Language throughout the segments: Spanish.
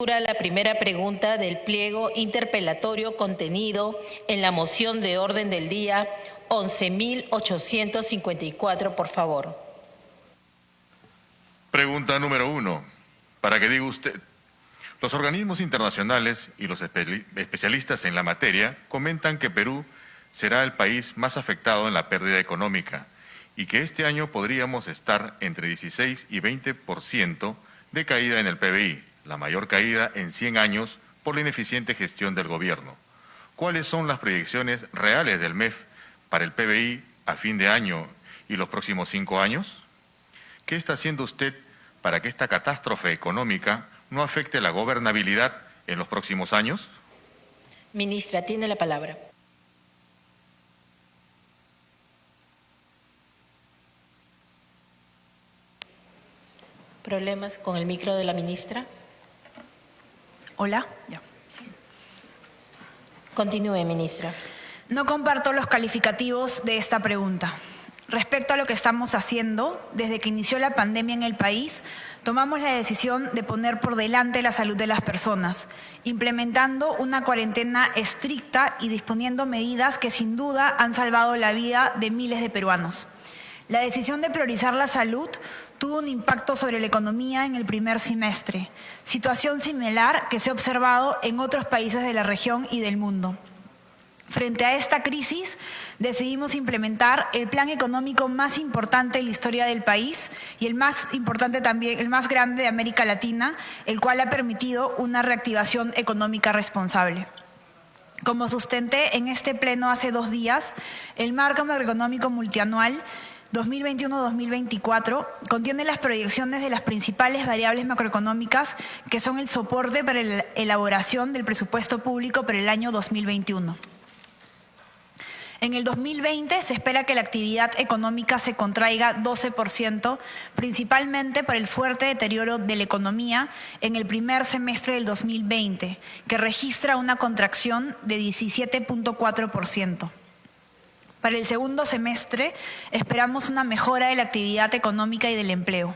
La primera pregunta del pliego interpelatorio contenido en la moción de orden del día 11.854, por favor. Pregunta número 1. Para que diga usted, los organismos internacionales y los especialistas en la materia comentan que Perú será el país más afectado en la pérdida económica y que este año podríamos estar entre 16 y 20% de caída en el PBI, la mayor caída en 100 años por la ineficiente gestión del gobierno. ¿Cuáles son las proyecciones reales del MEF para el PBI a fin de año y los próximos 5 años? ¿Qué está haciendo usted para que esta catástrofe económica no afecte la gobernabilidad en los próximos años? Ministra, tiene la palabra. ¿Problemas con el micro de la ministra? Hola. Ya. Continúe, ministra. No comparto los calificativos de esta pregunta. Respecto a lo que estamos haciendo, desde que inició la pandemia en el país, tomamos la decisión de poner por delante la salud de las personas, implementando una cuarentena estricta y disponiendo medidas que sin duda han salvado la vida de miles de peruanos. La decisión de priorizar la salud tuvo un impacto sobre la economía en el primer semestre, situación similar que se ha observado en otros países de la región y del mundo. Frente a esta crisis, decidimos implementar el plan económico más importante en la historia del país y el más importante también, el más grande de América Latina, el cual ha permitido una reactivación económica responsable. Como sustenté en este pleno hace 2 días, el marco macroeconómico multianual 2021-2024 contiene las proyecciones de las principales variables macroeconómicas que son el soporte para la elaboración del presupuesto público para el año 2021. En el 2020 se espera que la actividad económica se contraiga 12%, principalmente por el fuerte deterioro de la economía en el primer semestre del 2020, que registra una contracción de 17.4%. Para el segundo semestre esperamos una mejora de la actividad económica y del empleo.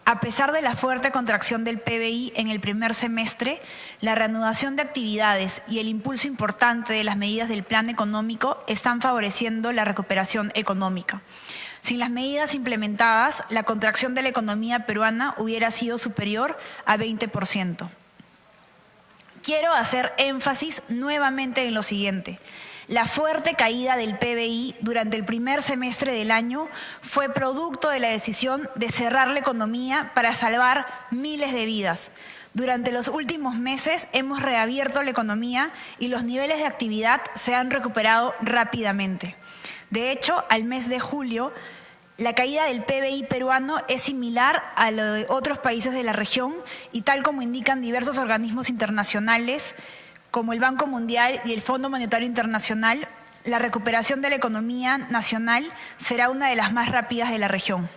A pesar de la fuerte contracción del PBI en el primer semestre, la reanudación de actividades y el impulso importante de las medidas del plan económico están favoreciendo la recuperación económica. Sin las medidas implementadas, la contracción de la economía peruana hubiera sido superior a 20%. Quiero hacer énfasis nuevamente en lo siguiente. La fuerte caída del PBI durante el primer semestre del año fue producto de la decisión de cerrar la economía para salvar miles de vidas. Durante los últimos meses hemos reabierto la economía y los niveles de actividad se han recuperado rápidamente. De hecho, al mes de julio, la caída del PBI peruano es similar a lo de otros países de la región y tal como indican diversos organismos internacionales, como el Banco Mundial y el Fondo Monetario Internacional, la recuperación de la economía nacional será una de las más rápidas de la región.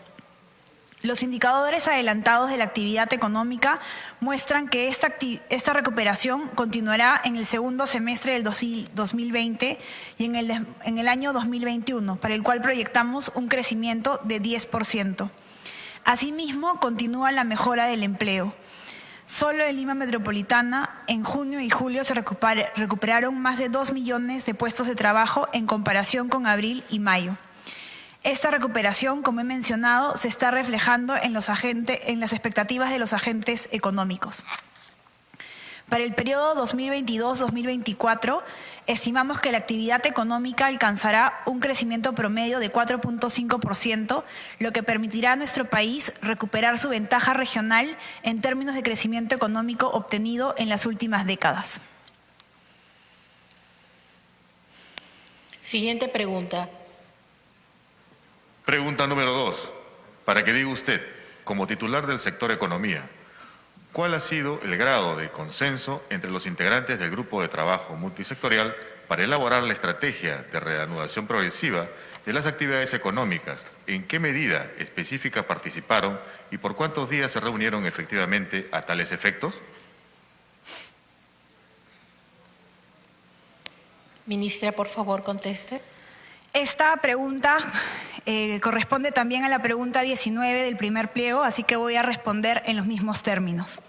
Los indicadores adelantados de la actividad económica muestran que esta recuperación continuará en el segundo semestre del 2020 y en el año 2021, para el cual proyectamos un crecimiento de 10%. Asimismo, continúa la mejora del empleo. Solo en Lima Metropolitana, en junio y julio se recuperaron más de 2 millones de puestos de trabajo en comparación con abril y mayo. Esta recuperación, como he mencionado, se está reflejando en las expectativas de los agentes económicos. Para el periodo 2022-2024, estimamos que la actividad económica alcanzará un crecimiento promedio de 4.5%, lo que permitirá a nuestro país recuperar su ventaja regional en términos de crecimiento económico obtenido en las últimas décadas. Siguiente pregunta. Pregunta número 2. Para que diga usted, como titular del sector economía, ¿cuál ha sido el grado de consenso entre los integrantes del grupo de trabajo multisectorial para elaborar la estrategia de reanudación progresiva de las actividades económicas? ¿En qué medida específica participaron y por cuántos días se reunieron efectivamente a tales efectos? Ministra, por favor, conteste. Esta pregunta corresponde también a la pregunta 19 del primer pliego, así que voy a responder en los mismos términos.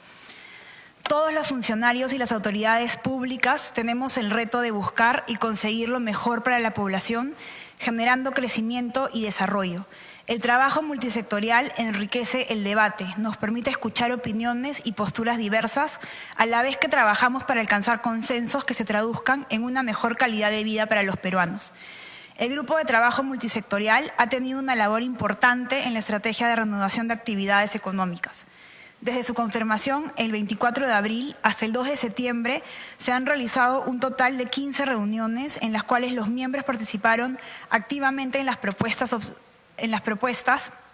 Todos los funcionarios y las autoridades públicas tenemos el reto de buscar y conseguir lo mejor para la población, generando crecimiento y desarrollo. El trabajo multisectorial enriquece el debate, nos permite escuchar opiniones y posturas diversas, a la vez que trabajamos para alcanzar consensos que se traduzcan en una mejor calidad de vida para los peruanos. El Grupo de Trabajo Multisectorial ha tenido una labor importante en la estrategia de reanudación de actividades económicas. Desde su confirmación el 24 de abril hasta el 2 de septiembre se han realizado un total de 15 reuniones en las cuales los miembros participaron activamente en las propuestas,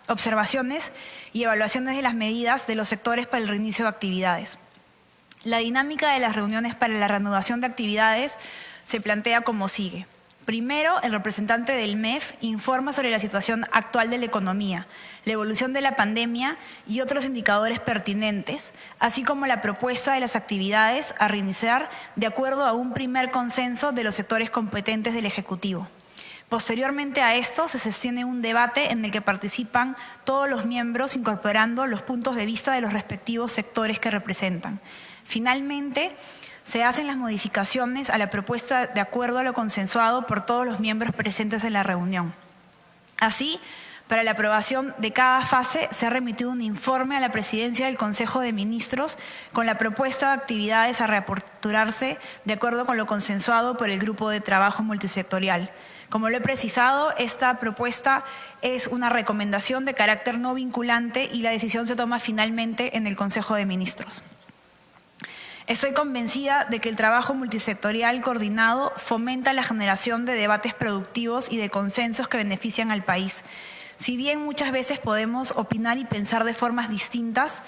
observaciones y evaluaciones de las medidas de los sectores para el reinicio de actividades. La dinámica de las reuniones para la reanudación de actividades se plantea como sigue. Primero, el representante del MEF informa sobre la situación actual de la economía, la evolución de la pandemia y otros indicadores pertinentes, así como la propuesta de las actividades a reiniciar de acuerdo a un primer consenso de los sectores competentes del Ejecutivo. Posteriormente a esto se sostiene un debate en el que participan todos los miembros incorporando los puntos de vista de los respectivos sectores que representan. Finalmente, se hacen las modificaciones a la propuesta de acuerdo a lo consensuado por todos los miembros presentes en la reunión. Así, para la aprobación de cada fase se ha remitido un informe a la Presidencia del Consejo de Ministros con la propuesta de actividades a reaperturarse de acuerdo con lo consensuado por el Grupo de Trabajo Multisectorial. Como lo he precisado, esta propuesta es una recomendación de carácter no vinculante y la decisión se toma finalmente en el Consejo de Ministros. Estoy convencida de que el trabajo multisectorial coordinado fomenta la generación de debates productivos y de consensos que benefician al país. Si bien muchas veces podemos opinar y pensar de formas distintas,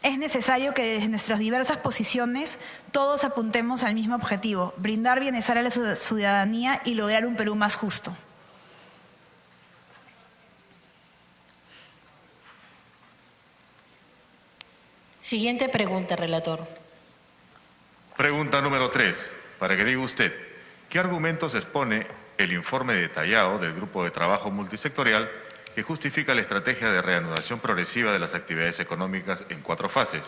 es necesario que desde nuestras diversas posiciones todos apuntemos al mismo objetivo, brindar bienestar a la ciudadanía y lograr un Perú más justo. Siguiente pregunta, relator. Pregunta número 3. Para que diga usted, ¿qué argumentos expone el informe detallado del Grupo de Trabajo Multisectorial que justifica la estrategia de reanudación progresiva de las actividades económicas en 4 fases?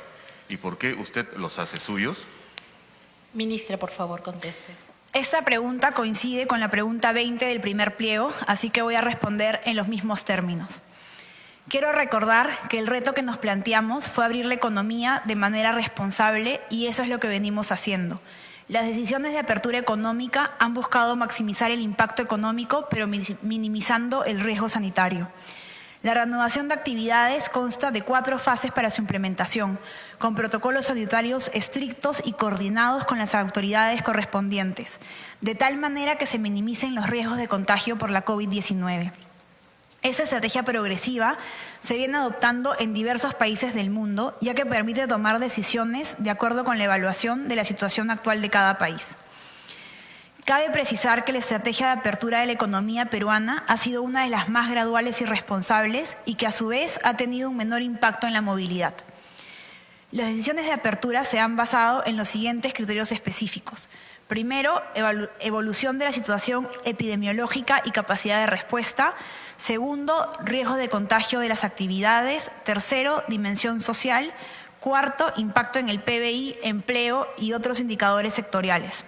¿Y por qué usted los hace suyos? Ministra, por favor, conteste. Esta pregunta coincide con la pregunta 20 del primer pliego, así que voy a responder en los mismos términos. Quiero recordar que el reto que nos planteamos fue abrir la economía de manera responsable y eso es lo que venimos haciendo. Las decisiones de apertura económica han buscado maximizar el impacto económico, pero minimizando el riesgo sanitario. La reanudación de actividades consta de 4 fases para su implementación, con protocolos sanitarios estrictos y coordinados con las autoridades correspondientes, de tal manera que se minimicen los riesgos de contagio por la COVID-19. Esa estrategia progresiva se viene adoptando en diversos países del mundo, ya que permite tomar decisiones de acuerdo con la evaluación de la situación actual de cada país. Cabe precisar que la estrategia de apertura de la economía peruana ha sido una de las más graduales y responsables y que a su vez ha tenido un menor impacto en la movilidad. Las decisiones de apertura se han basado en los siguientes criterios específicos. Primero, evolución de la situación epidemiológica y capacidad de respuesta. Segundo, riesgo de contagio de las actividades. Tercero, dimensión social. Cuarto, impacto en el PBI, empleo y otros indicadores sectoriales.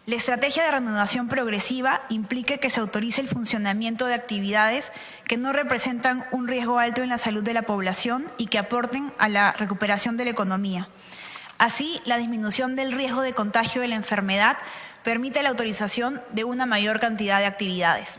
La estrategia de reanudación progresiva implica que se autorice el funcionamiento de actividades que no representan un riesgo alto en la salud de la población y que aporten a la recuperación de la economía. Así, la disminución del riesgo de contagio de la enfermedad permite la autorización de una mayor cantidad de actividades.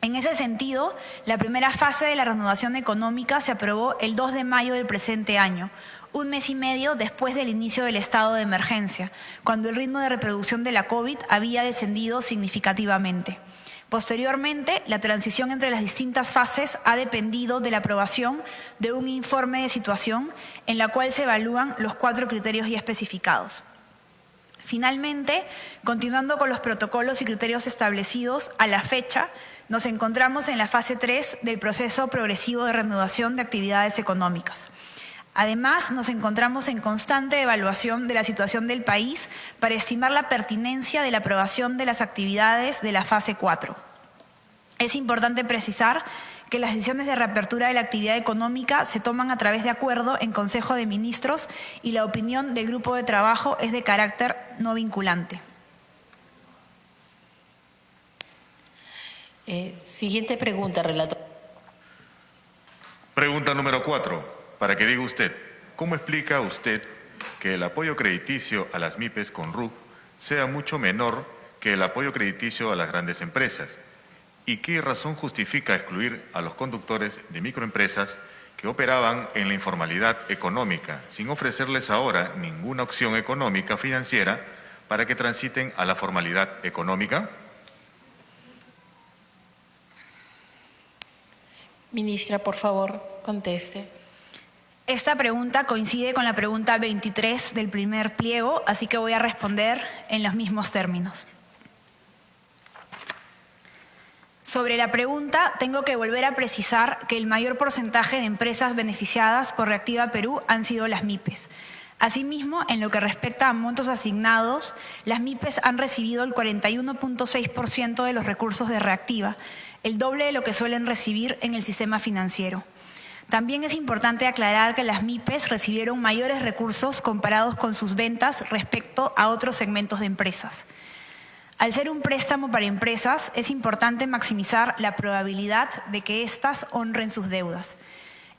En ese sentido, la primera fase de la reanudación económica se aprobó el 2 de mayo del presente año, un mes y medio después del inicio del estado de emergencia, cuando el ritmo de reproducción de la COVID había descendido significativamente. Posteriormente, la transición entre las distintas fases ha dependido de la aprobación de un informe de situación en la cual se evalúan los 4 criterios ya especificados. Finalmente, continuando con los protocolos y criterios establecidos, a la fecha nos encontramos en la fase 3 del proceso progresivo de reanudación de actividades económicas. Además, nos encontramos en constante evaluación de la situación del país para estimar la pertinencia de la aprobación de las actividades de la fase 4. Es importante precisar que las decisiones de reapertura de la actividad económica se toman a través de acuerdo en Consejo de Ministros y la opinión del grupo de trabajo es de carácter no vinculante. Siguiente pregunta, relator. Pregunta número 4. Para que diga usted, ¿cómo explica usted que el apoyo crediticio a las MIPES con RUC sea mucho menor que el apoyo crediticio a las grandes empresas? ¿Y qué razón justifica excluir a los conductores de microempresas que operaban en la informalidad económica sin ofrecerles ahora ninguna opción económica financiera para que transiten a la formalidad económica? Ministra, por favor, conteste. Esta pregunta coincide con la pregunta 23 del primer pliego, así que voy a responder en los mismos términos. Sobre la pregunta, tengo que volver a precisar que el mayor porcentaje de empresas beneficiadas por Reactiva Perú han sido las MIPES. Asimismo, en lo que respecta a montos asignados, las MIPES han recibido el 41.6% de los recursos de Reactiva, el doble de lo que suelen recibir en el sistema financiero. También es importante aclarar que las MIPES recibieron mayores recursos comparados con sus ventas respecto a otros segmentos de empresas. Al ser un préstamo para empresas, es importante maximizar la probabilidad de que éstas honren sus deudas.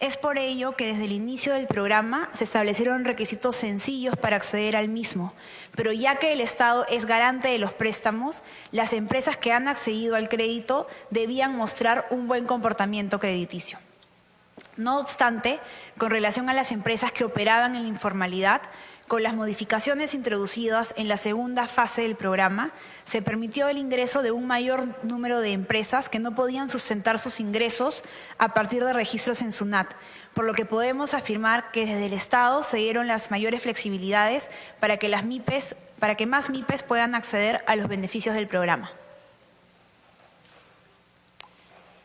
Es por ello que desde el inicio del programa se establecieron requisitos sencillos para acceder al mismo, pero ya que el Estado es garante de los préstamos, las empresas que han accedido al crédito debían mostrar un buen comportamiento crediticio. No obstante, con relación a las empresas que operaban en la informalidad, con las modificaciones introducidas en la segunda fase del programa, se permitió el ingreso de un mayor número de empresas que no podían sustentar sus ingresos a partir de registros en SUNAT, por lo que podemos afirmar que desde el Estado se dieron las mayores flexibilidades para que más MIPES puedan acceder a los beneficios del programa.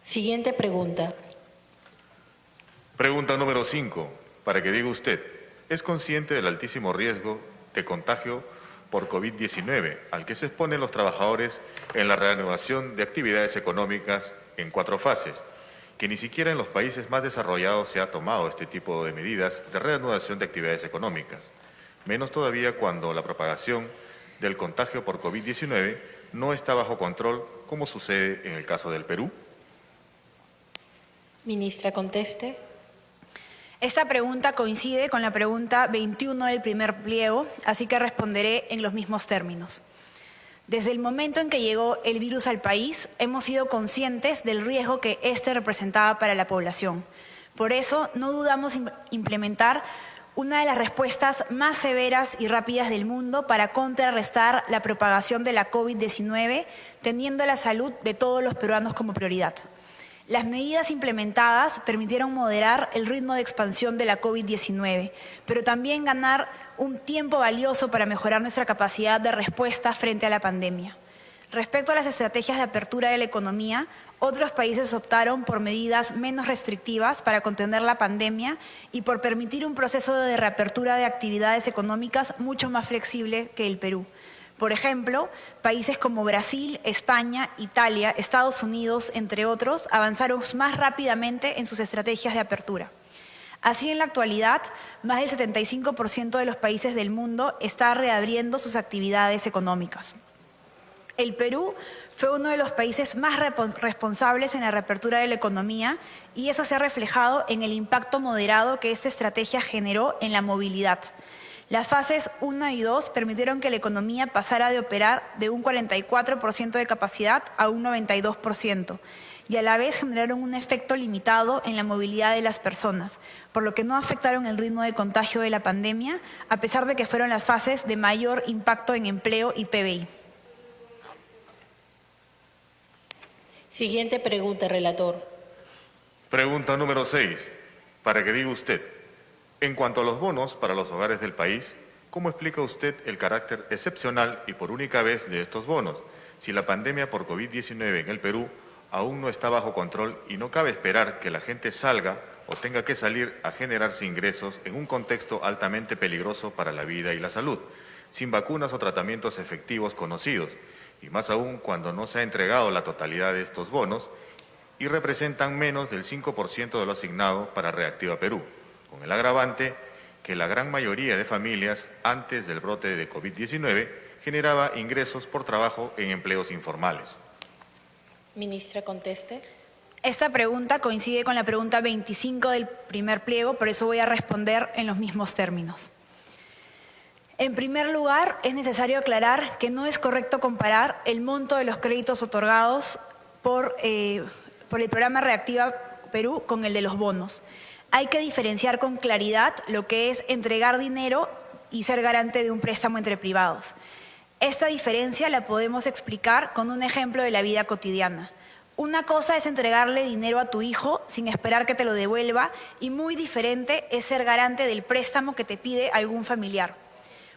Siguiente pregunta. Pregunta número 5. Para que diga usted, ¿es consciente del altísimo riesgo de contagio por COVID-19 al que se exponen los trabajadores en la reanudación de actividades económicas en 4 fases, que ni siquiera en los países más desarrollados se ha tomado este tipo de medidas de reanudación de actividades económicas, menos todavía cuando la propagación del contagio por COVID-19 no está bajo control, como sucede en el caso del Perú? Ministra, conteste. Esta pregunta coincide con la pregunta 21 del primer pliego, así que responderé en los mismos términos. Desde el momento en que llegó el virus al país, hemos sido conscientes del riesgo que éste representaba para la población. Por eso, no dudamos en implementar una de las respuestas más severas y rápidas del mundo para contrarrestar la propagación de la COVID-19, teniendo la salud de todos los peruanos como prioridad. Las medidas implementadas permitieron moderar el ritmo de expansión de la COVID-19, pero también ganar un tiempo valioso para mejorar nuestra capacidad de respuesta frente a la pandemia. Respecto a las estrategias de apertura de la economía, otros países optaron por medidas menos restrictivas para contener la pandemia y por permitir un proceso de reapertura de actividades económicas mucho más flexible que el Perú. Por ejemplo, países como Brasil, España, Italia, Estados Unidos, entre otros, avanzaron más rápidamente en sus estrategias de apertura. Así, en la actualidad, más del 75% de los países del mundo está reabriendo sus actividades económicas. El Perú fue uno de los países más responsables en la reapertura de la economía y eso se ha reflejado en el impacto moderado que esta estrategia generó en la movilidad. Las fases 1 y 2 permitieron que la economía pasara de operar de un 44% de capacidad a un 92% y a la vez generaron un efecto limitado en la movilidad de las personas, por lo que no afectaron el ritmo de contagio de la pandemia, a pesar de que fueron las fases de mayor impacto en empleo y PBI. Siguiente pregunta, relator. Pregunta número 6. Para que diga usted, en cuanto a los bonos para los hogares del país, ¿cómo explica usted el carácter excepcional y por única vez de estos bonos, si la pandemia por COVID-19 en el Perú aún no está bajo control y no cabe esperar que la gente salga o tenga que salir a generarse ingresos en un contexto altamente peligroso para la vida y la salud, sin vacunas o tratamientos efectivos conocidos, y más aún cuando no se ha entregado la totalidad de estos bonos y representan menos del 5% de lo asignado para Reactiva Perú, con el agravante que la gran mayoría de familias antes del brote de COVID-19 generaba ingresos por trabajo en empleos informales. Ministra, conteste. Esta pregunta coincide con la pregunta 25 del primer pliego, por eso voy a responder en los mismos términos. En primer lugar, es necesario aclarar que no es correcto comparar el monto de los créditos otorgados por el programa Reactiva Perú con el de los bonos. Hay que diferenciar con claridad lo que es entregar dinero y ser garante de un préstamo entre privados. Esta diferencia la podemos explicar con un ejemplo de la vida cotidiana. Una cosa es entregarle dinero a tu hijo sin esperar que te lo devuelva y muy diferente es ser garante del préstamo que te pide algún familiar.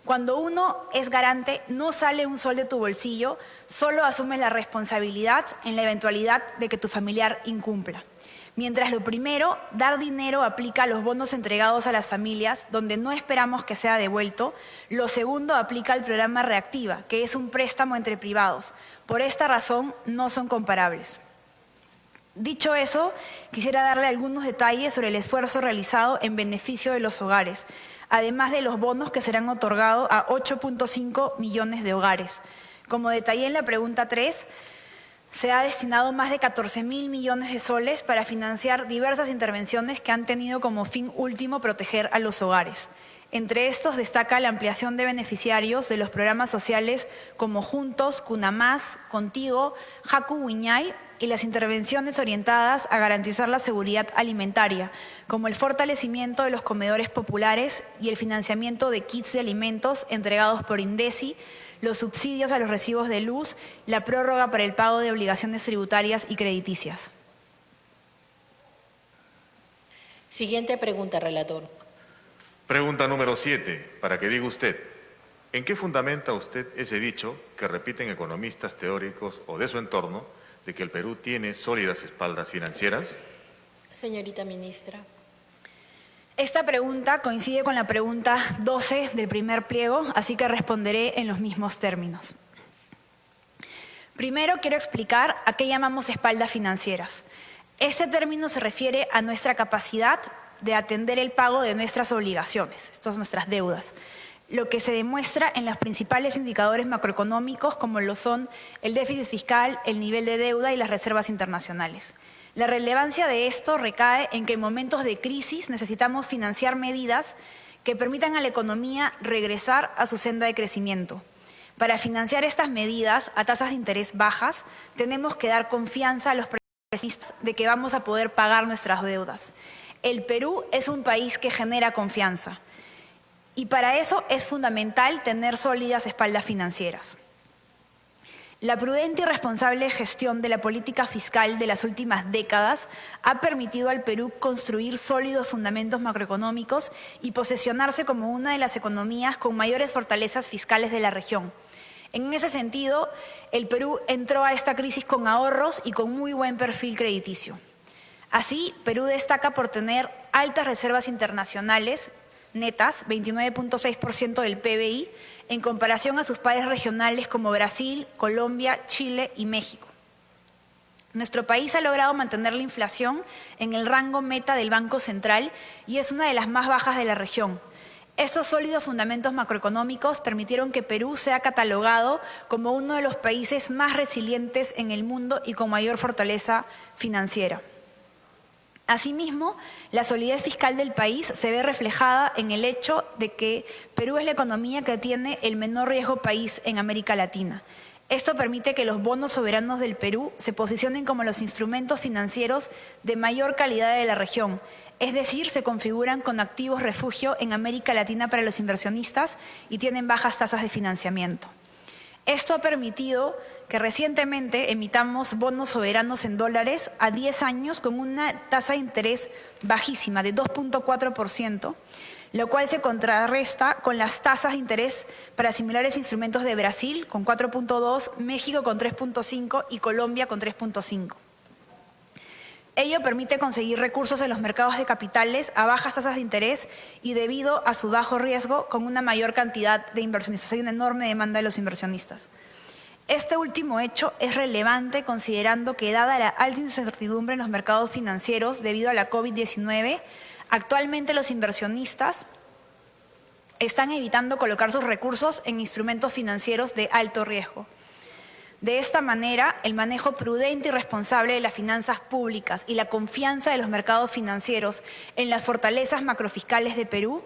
Cuando uno es garante, no sale un sol de tu bolsillo, solo asumes la responsabilidad en la eventualidad de que tu familiar incumpla. Mientras lo primero, dar dinero aplica a los bonos entregados a las familias, donde no esperamos que sea devuelto. Lo segundo aplica al programa Reactiva, que es un préstamo entre privados. Por esta razón, no son comparables. Dicho eso, quisiera darle algunos detalles sobre el esfuerzo realizado en beneficio de los hogares, además de los bonos que serán otorgados a 8.5 millones de hogares. Como detallé en la pregunta 3, se ha destinado más de 14.000 millones de soles para financiar diversas intervenciones que han tenido como fin último proteger a los hogares. Entre estos destaca la ampliación de beneficiarios de los programas sociales como Juntos, Cunamás, Contigo, Jacu Wiñay y las intervenciones orientadas a garantizar la seguridad alimentaria, como el fortalecimiento de los comedores populares y el financiamiento de kits de alimentos entregados por INDECI, los subsidios a los recibos de luz, la prórroga para el pago de obligaciones tributarias y crediticias. Siguiente pregunta, relator. Pregunta número 7, para que diga usted, ¿en qué fundamenta usted ese dicho que repiten economistas teóricos o de su entorno de que el Perú tiene sólidas espaldas financieras? Señorita ministra. Esta pregunta coincide con la pregunta 12 del primer pliego, así que responderé en los mismos términos. Primero quiero explicar a qué llamamos espaldas financieras. Este término se refiere a nuestra capacidad de atender el pago de nuestras obligaciones, estas son nuestras deudas, lo que se demuestra en los principales indicadores macroeconómicos como lo son el déficit fiscal, el nivel de deuda y las reservas internacionales. La relevancia de esto recae en que en momentos de crisis necesitamos financiar medidas que permitan a la economía regresar a su senda de crecimiento. Para financiar estas medidas a tasas de interés bajas, tenemos que dar confianza a los prestamistas de que vamos a poder pagar nuestras deudas. El Perú es un país que genera confianza y para eso es fundamental tener sólidas espaldas financieras. La prudente y responsable gestión de la política fiscal de las últimas décadas ha permitido al Perú construir sólidos fundamentos macroeconómicos y posesionarse como una de las economías con mayores fortalezas fiscales de la región. En ese sentido, el Perú entró a esta crisis con ahorros y con muy buen perfil crediticio. Así, Perú destaca por tener altas reservas internacionales netas, 29.6% del PBI, en comparación a sus pares regionales como Brasil, Colombia, Chile y México. Nuestro país ha logrado mantener la inflación en el rango meta del Banco Central y es una de las más bajas de la región. Estos sólidos fundamentos macroeconómicos permitieron que Perú sea catalogado como uno de los países más resilientes en el mundo y con mayor fortaleza financiera. Asimismo, la solidez fiscal del país se ve reflejada en el hecho de que Perú es la economía que tiene el menor riesgo país en América Latina. Esto permite que los bonos soberanos del Perú se posicionen como los instrumentos financieros de mayor calidad de la región, es decir, se configuran con activos refugio en América Latina para los inversionistas y tienen bajas tasas de financiamiento. Esto ha permitido que recientemente emitamos bonos soberanos en dólares a 10 años con una tasa de interés bajísima de 2.4%, lo cual se contrarresta con las tasas de interés para similares instrumentos de Brasil con 4.2%, México con 3.5% y Colombia con 3.5%. Ello permite conseguir recursos en los mercados de capitales a bajas tasas de interés y debido a su bajo riesgo con una mayor cantidad de inversionistas. Hay una enorme demanda de los inversionistas. Este último hecho es relevante considerando que, dada la alta incertidumbre en los mercados financieros debido a la COVID-19, actualmente los inversionistas están evitando colocar sus recursos en instrumentos financieros de alto riesgo. De esta manera, el manejo prudente y responsable de las finanzas públicas y la confianza de los mercados financieros en las fortalezas macrofiscales de Perú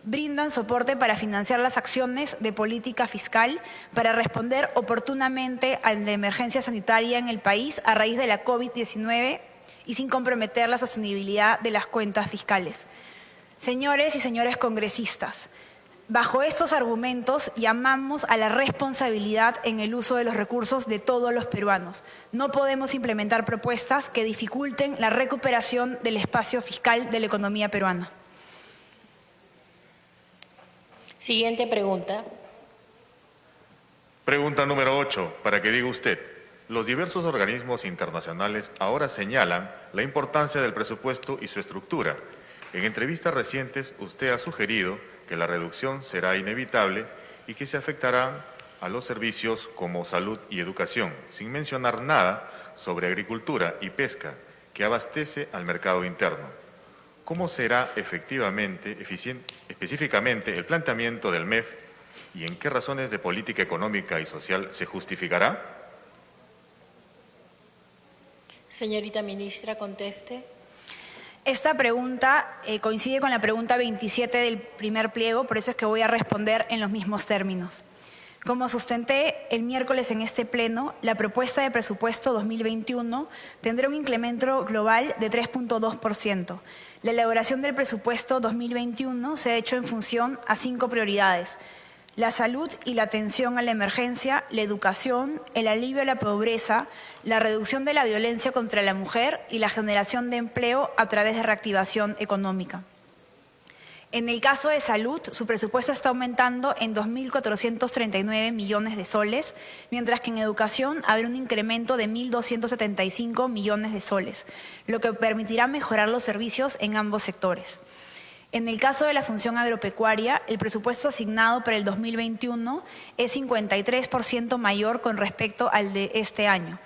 brindan soporte para financiar las acciones de política fiscal para responder oportunamente a la emergencia sanitaria en el país a raíz de la COVID-19 y sin comprometer la sostenibilidad de las cuentas fiscales. Señores y señores congresistas, bajo estos argumentos llamamos a la responsabilidad en el uso de los recursos de todos los peruanos. No podemos implementar propuestas que dificulten la recuperación del espacio fiscal de la economía peruana. Siguiente pregunta. Pregunta número 8, para que diga usted. Los diversos organismos internacionales ahora señalan la importancia del presupuesto y su estructura. En entrevistas recientes usted ha sugerido que la reducción será inevitable y que se afectará a los servicios como salud y educación, sin mencionar nada sobre agricultura y pesca, que abastece al mercado interno. ¿Cómo será específicamente el planteamiento del MEF y en qué razones de política económica y social se justificará? Señorita ministra, conteste. Esta pregunta coincide con la pregunta 27 del primer pliego, por eso es que voy a responder en los mismos términos. Como sustenté el miércoles en este pleno, la propuesta de presupuesto 2021 tendrá un incremento global de 3.2%. La elaboración del presupuesto 2021 se ha hecho en función a 5 prioridades: la salud y la atención a la emergencia, la educación, el alivio a la pobreza, la reducción de la violencia contra la mujer y la generación de empleo a través de reactivación económica. En el caso de salud, su presupuesto está aumentando en 2.439 millones de soles, mientras que en educación habrá un incremento de 1.275 millones de soles, lo que permitirá mejorar los servicios en ambos sectores. En el caso de la función agropecuaria, el presupuesto asignado para el 2021 es 53% mayor con respecto al de este año,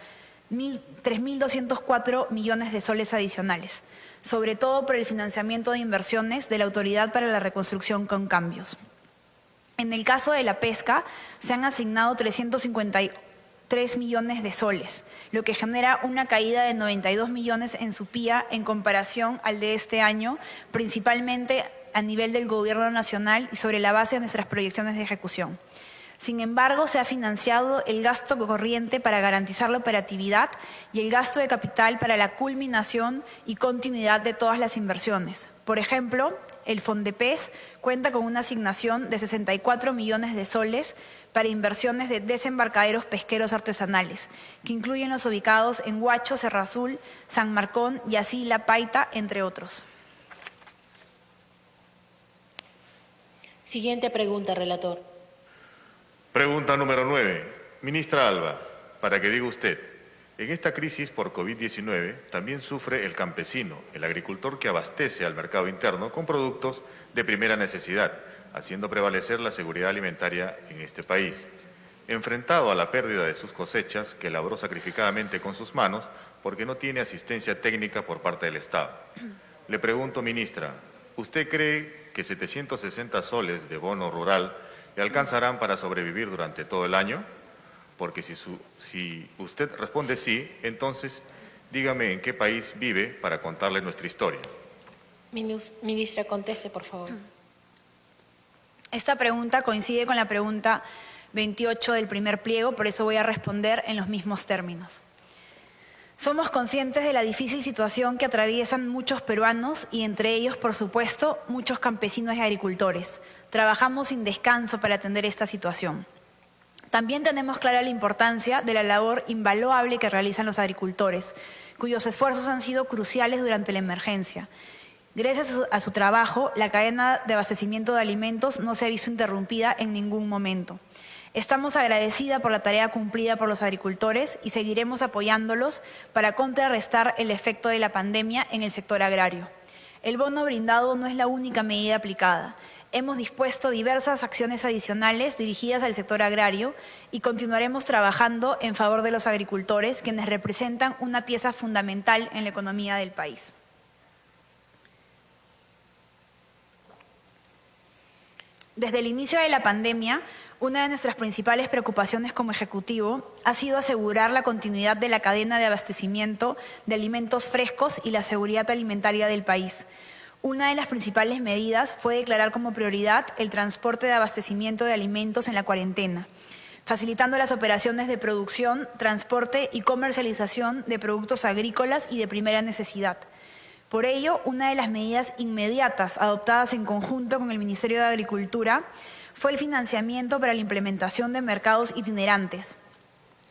3.204 millones de soles adicionales, sobre todo por el financiamiento de inversiones de la Autoridad para la Reconstrucción con Cambios. En el caso de la pesca, se han asignado 353 millones de soles, lo que genera una caída de 92 millones en su PIA en comparación al de este año, principalmente a nivel del Gobierno Nacional y sobre la base de nuestras proyecciones de ejecución. Sin embargo, se ha financiado el gasto corriente para garantizar la operatividad y el gasto de capital para la culminación y continuidad de todas las inversiones. Por ejemplo, el FONDEPES cuenta con una asignación de 64 millones de soles para inversiones de desembarcaderos pesqueros artesanales, que incluyen los ubicados en Huacho, Cerro Azul, San Marcón, Yacila, Paita, entre otros. Siguiente pregunta, relator. Pregunta número 9. Ministra Alba, para que diga usted, en esta crisis por COVID-19 también sufre el campesino, el agricultor que abastece al mercado interno con productos de primera necesidad, haciendo prevalecer la seguridad alimentaria en este país. Enfrentado a la pérdida de sus cosechas, que labró sacrificadamente con sus manos, porque no tiene asistencia técnica por parte del Estado. Le pregunto, ministra, ¿usted cree que 760 soles de bono rural le alcanzarán para sobrevivir durante todo el año? Porque si usted responde sí, entonces dígame en qué país vive para contarle nuestra historia. Ministra, conteste, por favor. Esta pregunta coincide con la pregunta 28 del primer pliego, por eso voy a responder en los mismos términos. Somos conscientes de la difícil situación que atraviesan muchos peruanos y entre ellos, por supuesto, muchos campesinos y agricultores. Trabajamos sin descanso para atender esta situación. También tenemos clara la importancia de la labor invaluable que realizan los agricultores, cuyos esfuerzos han sido cruciales durante la emergencia. Gracias a su trabajo, la cadena de abastecimiento de alimentos no se ha visto interrumpida en ningún momento. Estamos agradecidas por la tarea cumplida por los agricultores y seguiremos apoyándolos para contrarrestar el efecto de la pandemia en el sector agrario. El bono brindado no es la única medida aplicada. hemos dispuesto diversas acciones adicionales dirigidas al sector agrario y continuaremos trabajando en favor de los agricultores, quienes representan una pieza fundamental en la economía del país. Desde el inicio de la pandemia, una de nuestras principales preocupaciones como Ejecutivo ha sido asegurar la continuidad de la cadena de abastecimiento de alimentos frescos y la seguridad alimentaria del país. Una de las principales medidas fue declarar como prioridad el transporte de abastecimiento de alimentos en la cuarentena, facilitando las operaciones de producción, transporte y comercialización de productos agrícolas y de primera necesidad. Por ello, una de las medidas inmediatas adoptadas en conjunto con el Ministerio de Agricultura fue el financiamiento para la implementación de mercados itinerantes,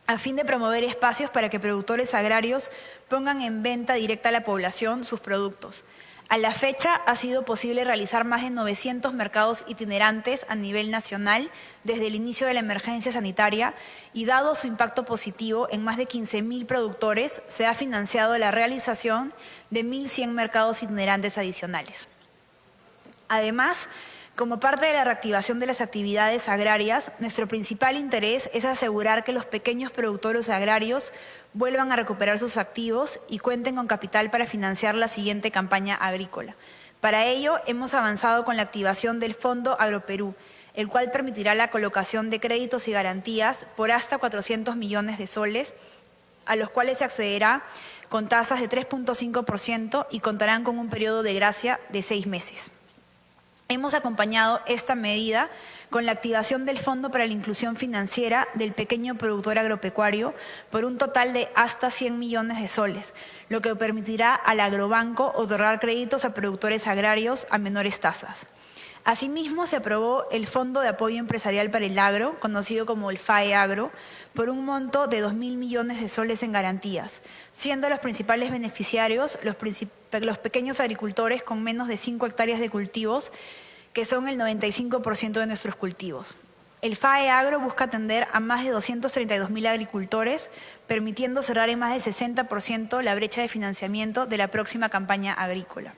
a fin de promover espacios para que productores agrarios pongan en venta directa a la población sus productos. A la fecha ha sido posible realizar más de 900 mercados itinerantes a nivel nacional desde el inicio de la emergencia sanitaria y dado su impacto positivo en más de 15.000 productores, se ha financiado la realización de 1.100 mercados itinerantes adicionales. Además, como parte de la reactivación de las actividades agrarias, nuestro principal interés es asegurar que los pequeños productores agrarios vuelvan a recuperar sus activos y cuenten con capital para financiar la siguiente campaña agrícola. Para ello, hemos avanzado con la activación del Fondo Agroperú, el cual permitirá la colocación de créditos y garantías por hasta 400 millones de soles, a los cuales se accederá con tasas de 3.5% y contarán con un periodo de gracia de 6 meses. Hemos acompañado esta medida con la activación del Fondo para la Inclusión Financiera del Pequeño Productor Agropecuario por un total de hasta 100 millones de soles, lo que permitirá al agrobanco otorgar créditos a productores agrarios a menores tasas. Asimismo, se aprobó el Fondo de Apoyo Empresarial para el Agro, conocido como el FAE Agro, por un monto de 2.000 millones de soles en garantías, siendo los principales beneficiarios los pequeños agricultores con menos de 5 hectáreas de cultivos, que son el 95% de nuestros cultivos. El FAE Agro busca atender a más de 232.000 agricultores, permitiendo cerrar en más del 60% la brecha de financiamiento de la próxima campaña agrícola.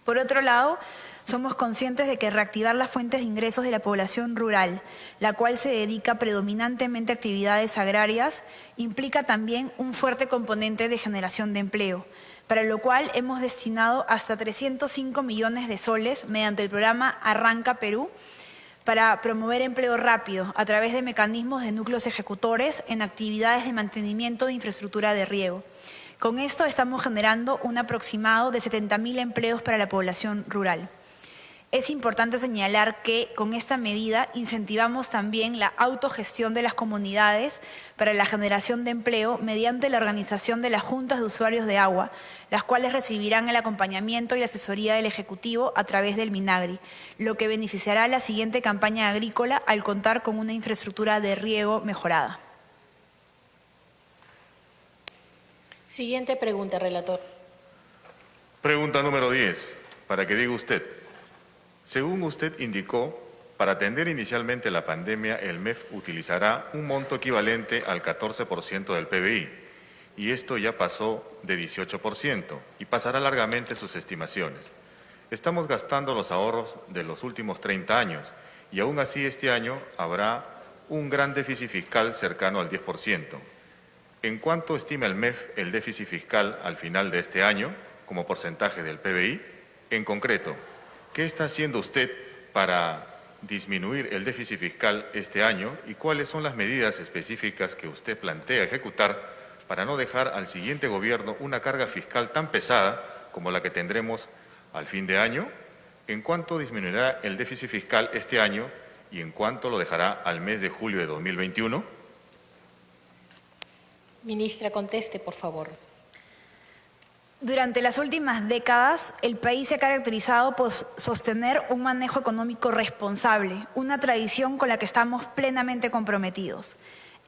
Por otro lado, somos conscientes de que reactivar las fuentes de ingresos de la población rural, la cual se dedica predominantemente a actividades agrarias, implica también un fuerte componente de generación de empleo, para lo cual hemos destinado hasta 305 millones de soles mediante el programa Arranca Perú para promover empleo rápido a través de mecanismos de núcleos ejecutores en actividades de mantenimiento de infraestructura de riego. Con esto estamos generando un aproximado de 70.000 empleos para la población rural. Es importante señalar que con esta medida incentivamos también la autogestión de las comunidades para la generación de empleo mediante la organización de las juntas de usuarios de agua, las cuales recibirán el acompañamiento y la asesoría del Ejecutivo a través del Minagri, lo que beneficiará a la siguiente campaña agrícola al contar con una infraestructura de riego mejorada. Siguiente pregunta, relator. Pregunta número 10, para que diga usted. Según usted indicó, para atender inicialmente la pandemia, el MEF utilizará un monto equivalente al 14% del PBI, y esto ya pasó de 18% y pasará largamente sus estimaciones. Estamos gastando los ahorros de los últimos 30 años y aún así este año habrá un gran déficit fiscal cercano al 10%. ¿En cuánto estima el MEF el déficit fiscal al final de este año como porcentaje del PBI? En concreto, ¿qué está haciendo usted para disminuir el déficit fiscal este año y cuáles son las medidas específicas que usted plantea ejecutar para no dejar al siguiente gobierno una carga fiscal tan pesada como la que tendremos al fin de año? ¿En cuánto disminuirá el déficit fiscal este año y en cuánto lo dejará al mes de julio de 2021? Ministra, conteste, por favor. Durante las últimas décadas, el país se ha caracterizado por sostener un manejo económico responsable, una tradición con la que estamos plenamente comprometidos.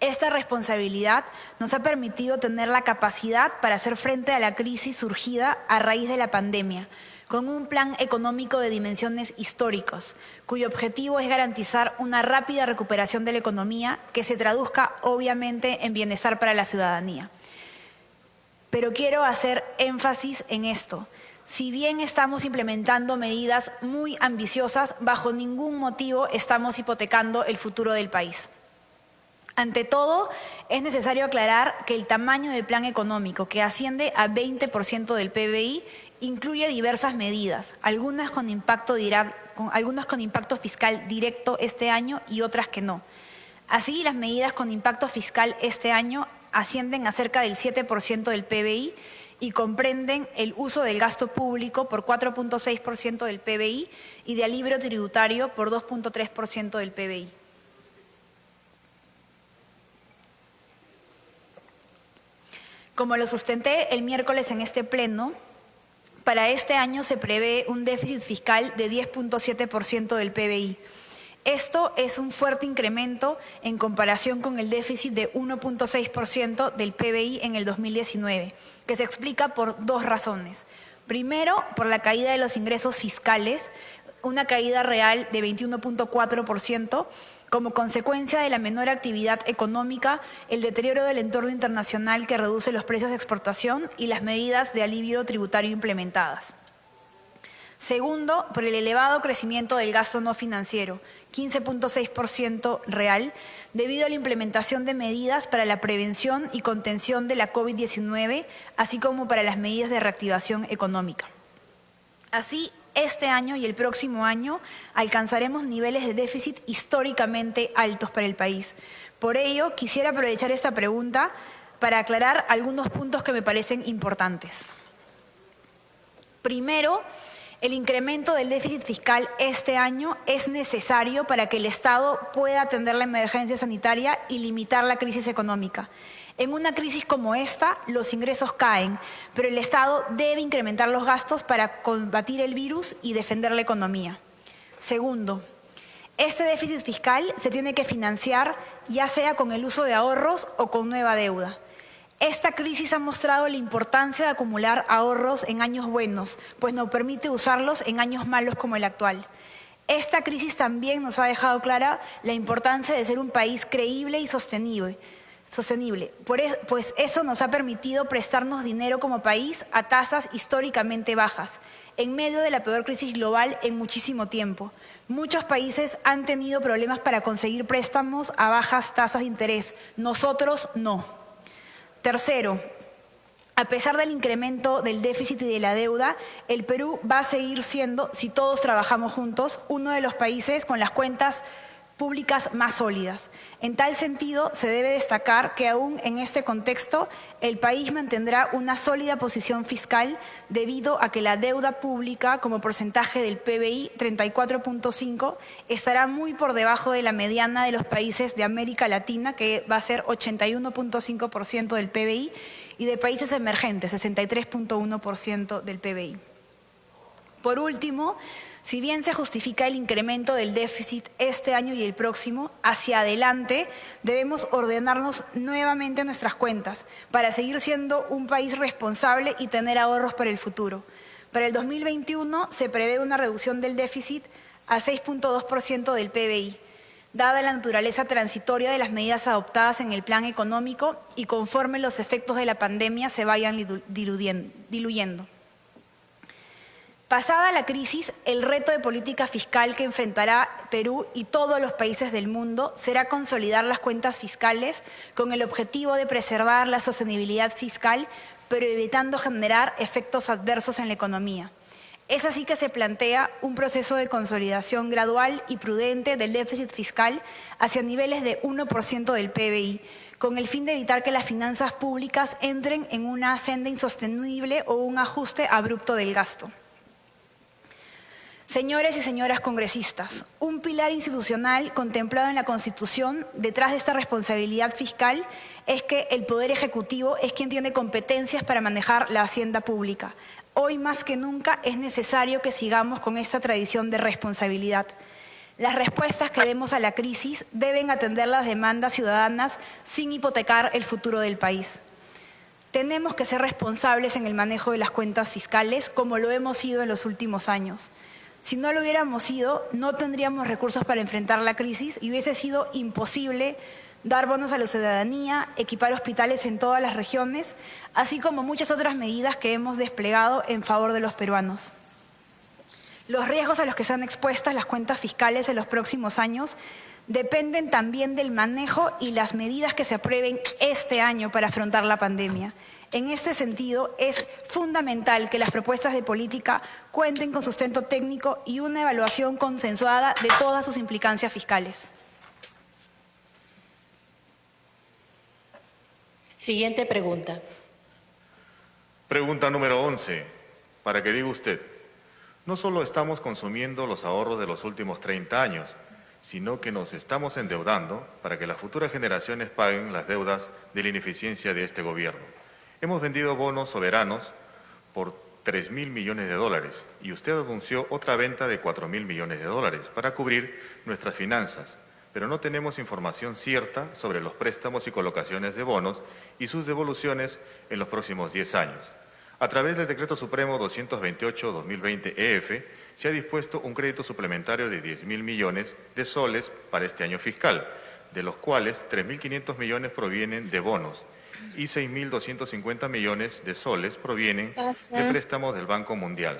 Esta responsabilidad nos ha permitido tener la capacidad para hacer frente a la crisis surgida a raíz de la pandemia, con un plan económico de dimensiones históricas, cuyo objetivo es garantizar una rápida recuperación de la economía que se traduzca obviamente en bienestar para la ciudadanía. Pero quiero hacer énfasis en esto. si bien estamos implementando medidas muy ambiciosas, bajo ningún motivo estamos hipotecando el futuro del país. Ante todo, es necesario aclarar que el tamaño del plan económico, que asciende a 20% del PBI, incluye diversas medidas, algunas con impacto fiscal directo este año y otras que no. Así, las medidas con impacto fiscal este año ascienden a cerca del 7% del PBI y comprenden el uso del gasto público por 4.6% del PBI y de alivio tributario por 2.3% del PBI. Como lo sustenté el miércoles en este pleno, para este año se prevé un déficit fiscal de 10.7% del PBI. Esto es un fuerte incremento en comparación con el déficit de 1.6% del PBI en el 2019, que se explica por dos razones. Primero, por la caída de los ingresos fiscales, una caída real de 21.4%, como consecuencia de la menor actividad económica, el deterioro del entorno internacional que reduce los precios de exportación y las medidas de alivio tributario implementadas. Segundo, por el elevado crecimiento del gasto no financiero, 15.6% real, debido a la implementación de medidas para la prevención y contención de la COVID-19, así como para las medidas de reactivación económica. Así, este año y el próximo año alcanzaremos niveles de déficit históricamente altos para el país. Por ello, quisiera aprovechar esta pregunta para aclarar algunos puntos que me parecen importantes. Primero, el incremento del déficit fiscal este año es necesario para que el Estado pueda atender la emergencia sanitaria y limitar la crisis económica. En una crisis como esta, los ingresos caen, pero el Estado debe incrementar los gastos para combatir el virus y defender la economía. Segundo, este déficit fiscal se tiene que financiar ya sea con el uso de ahorros o con nueva deuda. Esta crisis ha mostrado la importancia de acumular ahorros en años buenos, pues nos permite usarlos en años malos como el actual. Esta crisis también nos ha dejado clara la importancia de ser un país creíble y sostenible, pues eso nos ha permitido prestarnos dinero como país a tasas históricamente bajas, en medio de la peor crisis global en muchísimo tiempo. Muchos países han tenido problemas para conseguir préstamos a bajas tasas de interés, nosotros no. Tercero, a pesar del incremento del déficit y de la deuda, el Perú va a seguir siendo, si todos trabajamos juntos, uno de los países con las cuentas públicas más sólidas. En tal sentido, se debe destacar que aún en este contexto, el país mantendrá una sólida posición fiscal debido a que la deuda pública como porcentaje del PBI, 34.5, estará muy por debajo de la mediana de los países de América Latina, que va a ser 81.5% del PBI, y de países emergentes, 63.1% del PBI. Por último, si bien se justifica el incremento del déficit este año y el próximo, hacia adelante debemos ordenarnos nuevamente nuestras cuentas para seguir siendo un país responsable y tener ahorros para el futuro. Para el 2021 se prevé una reducción del déficit a 6.2% del PBI, dada la naturaleza transitoria de las medidas adoptadas en el plan económico y conforme los efectos de la pandemia se vayan diluyendo. Pasada la crisis, el reto de política fiscal que enfrentará Perú y todos los países del mundo será consolidar las cuentas fiscales con el objetivo de preservar la sostenibilidad fiscal, pero evitando generar efectos adversos en la economía. Es así que se plantea un proceso de consolidación gradual y prudente del déficit fiscal hacia niveles de 1% del PBI, con el fin de evitar que las finanzas públicas entren en una senda insostenible o un ajuste abrupto del gasto. Señores y señoras congresistas, un pilar institucional contemplado en la Constitución detrás de esta responsabilidad fiscal es que el Poder Ejecutivo es quien tiene competencias para manejar la hacienda pública. Hoy más que nunca es necesario que sigamos con esta tradición de responsabilidad. Las respuestas que demos a la crisis deben atender las demandas ciudadanas sin hipotecar el futuro del país. Tenemos que ser responsables en el manejo de las cuentas fiscales como lo hemos sido en los últimos años. Si no lo hubiéramos sido, no tendríamos recursos para enfrentar la crisis y hubiese sido imposible dar bonos a la ciudadanía, equipar hospitales en todas las regiones, así como muchas otras medidas que hemos desplegado en favor de los peruanos. Los riesgos a los que están expuestas las cuentas fiscales en los próximos años dependen también del manejo y las medidas que se aprueben este año para afrontar la pandemia. En este sentido, es fundamental que las propuestas de política cuenten con sustento técnico y una evaluación consensuada de todas sus implicancias fiscales. Siguiente pregunta. Pregunta número 11. Para que diga usted, no solo estamos consumiendo los ahorros de los últimos 30 años, sino que nos estamos endeudando para que las futuras generaciones paguen las deudas de la ineficiencia de este gobierno. Hemos vendido bonos soberanos por 3.000 millones de dólares y usted anunció otra venta de 4.000 millones de dólares para cubrir nuestras finanzas, pero no tenemos información cierta sobre los préstamos y colocaciones de bonos y sus devoluciones en los próximos 10 años. A través del Decreto Supremo 228-2020 EF, se ha dispuesto un crédito suplementario de 10.000 millones de soles para este año fiscal, de los cuales 3.500 millones provienen de bonos y 6.250 millones de soles provienen de préstamos del Banco Mundial.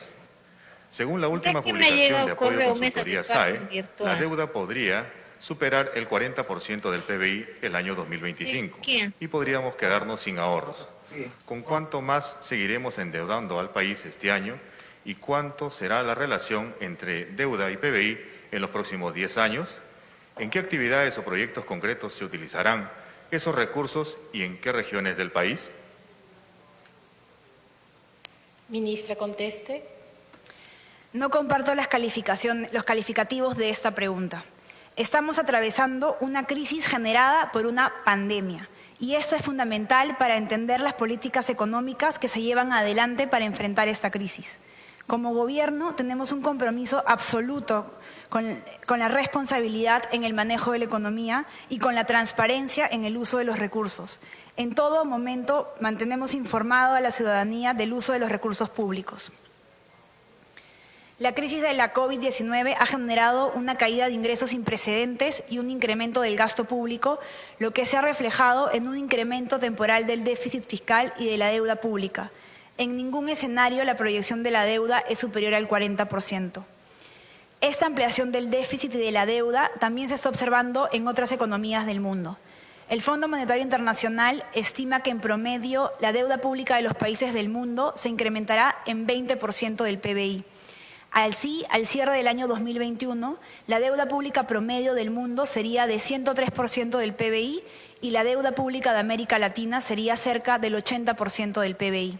Según la última publicación de apoyo a consultoría SAE, la deuda podría superar el 40% del PBI el año 2025 y podríamos quedarnos sin ahorros. ¿Con cuánto más seguiremos endeudando al país este año y cuánto será la relación entre deuda y PBI en los próximos 10 años? ¿En qué actividades o proyectos concretos se utilizarán esos recursos y en qué regiones del país? Ministra, conteste. No comparto los calificativos de esta pregunta. Estamos atravesando una crisis generada por una pandemia y esto es fundamental para entender las políticas económicas que se llevan adelante para enfrentar esta crisis. Como gobierno tenemos un compromiso absoluto con la responsabilidad en el manejo de la economía y con la transparencia en el uso de los recursos. En todo momento mantenemos informado a la ciudadanía del uso de los recursos públicos. La crisis de la COVID-19 ha generado una caída de ingresos sin precedentes y un incremento del gasto público, lo que se ha reflejado en un incremento temporal del déficit fiscal y de la deuda pública. En ningún escenario la proyección de la deuda es superior al 40%. Esta ampliación del déficit y de la deuda también se está observando en otras economías del mundo. El Fondo Monetario Internacional estima que en promedio la deuda pública de los países del mundo se incrementará en 20% del PBI. Así, al cierre del año 2021, la deuda pública promedio del mundo sería de 103% del PBI y la deuda pública de América Latina sería cerca del 80% del PBI.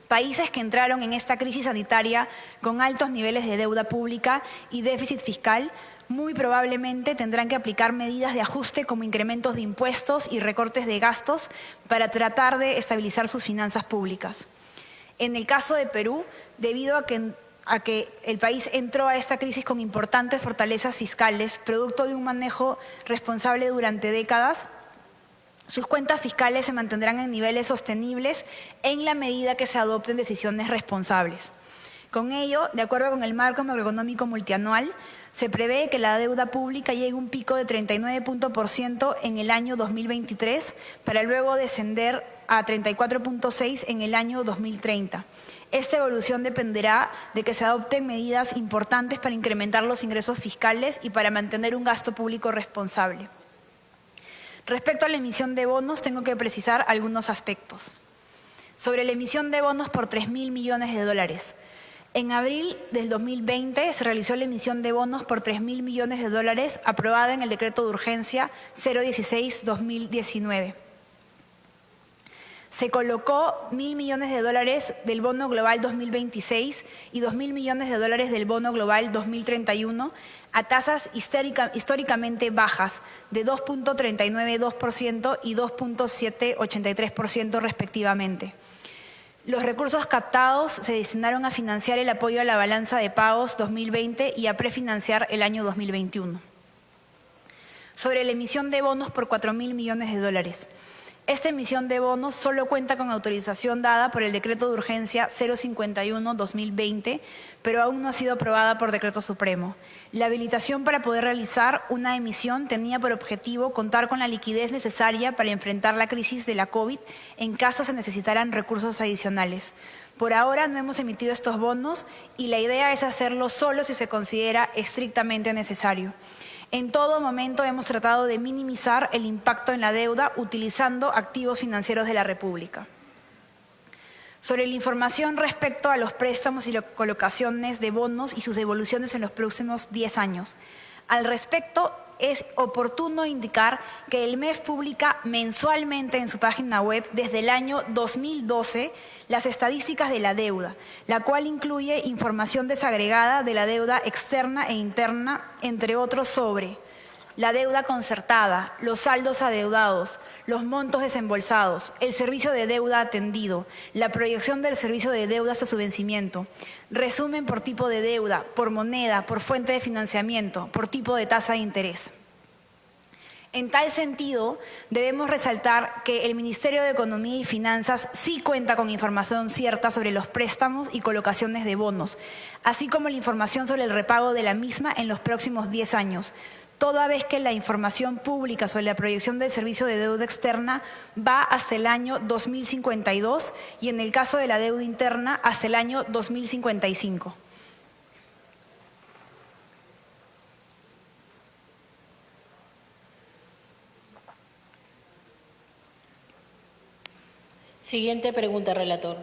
Países que entraron en esta crisis sanitaria con altos niveles de deuda pública y déficit fiscal muy probablemente tendrán que aplicar medidas de ajuste como incrementos de impuestos y recortes de gastos para tratar de estabilizar sus finanzas públicas. En el caso de Perú, debido a que el país entró a esta crisis con importantes fortalezas fiscales, producto de un manejo responsable durante décadas, sus cuentas fiscales se mantendrán en niveles sostenibles en la medida que se adopten decisiones responsables. Con ello, de acuerdo con el marco macroeconómico multianual, se prevé que la deuda pública llegue a un pico de 39% en el año 2023 para luego descender a 34.6% en el año 2030. Esta evolución dependerá de que se adopten medidas importantes para incrementar los ingresos fiscales y para mantener un gasto público responsable. Respecto a la emisión de bonos, tengo que precisar algunos aspectos. Sobre la emisión de bonos por 3.000 millones de dólares. En abril del 2020 se realizó la emisión de bonos por 3.000 millones de dólares aprobada en el Decreto de Urgencia 016-2019. Se colocó 1.000 millones de dólares del Bono Global 2026 y 2.000 millones de dólares del Bono Global 2031 a tasas históricamente bajas de 2.392% y 2.783% respectivamente. Los recursos captados se destinaron a financiar el apoyo a la balanza de pagos 2020 y a prefinanciar el año 2021. Sobre la emisión de bonos por 4.000 millones de dólares. Esta emisión de bonos solo cuenta con autorización dada por el Decreto de Urgencia 051-2020, pero aún no ha sido aprobada por Decreto Supremo. La habilitación para poder realizar una emisión tenía por objetivo contar con la liquidez necesaria para enfrentar la crisis de la COVID en caso se necesitaran recursos adicionales. Por ahora no hemos emitido estos bonos y la idea es hacerlo solo si se considera estrictamente necesario. En todo momento hemos tratado de minimizar el impacto en la deuda utilizando activos financieros de la República. Sobre la información respecto a los préstamos y las colocaciones de bonos y sus devoluciones en los próximos 10 años. Al respecto, es oportuno indicar que el MEF publica mensualmente en su página web desde el año 2012 las estadísticas de la deuda, la cual incluye información desagregada de la deuda externa e interna, entre otros sobre la deuda concertada, los saldos adeudados, los montos desembolsados, el servicio de deuda atendido, la proyección del servicio de deuda hasta su vencimiento, resumen por tipo de deuda, por moneda, por fuente de financiamiento, por tipo de tasa de interés. En tal sentido, debemos resaltar que el Ministerio de Economía y Finanzas sí cuenta con información cierta sobre los préstamos y colocaciones de bonos, así como la información sobre el repago de la misma en los próximos 10 años, toda vez que la información pública sobre la proyección del servicio de deuda externa va hasta el año 2052 y en el caso de la deuda interna hasta el año 2055. Siguiente pregunta, relator.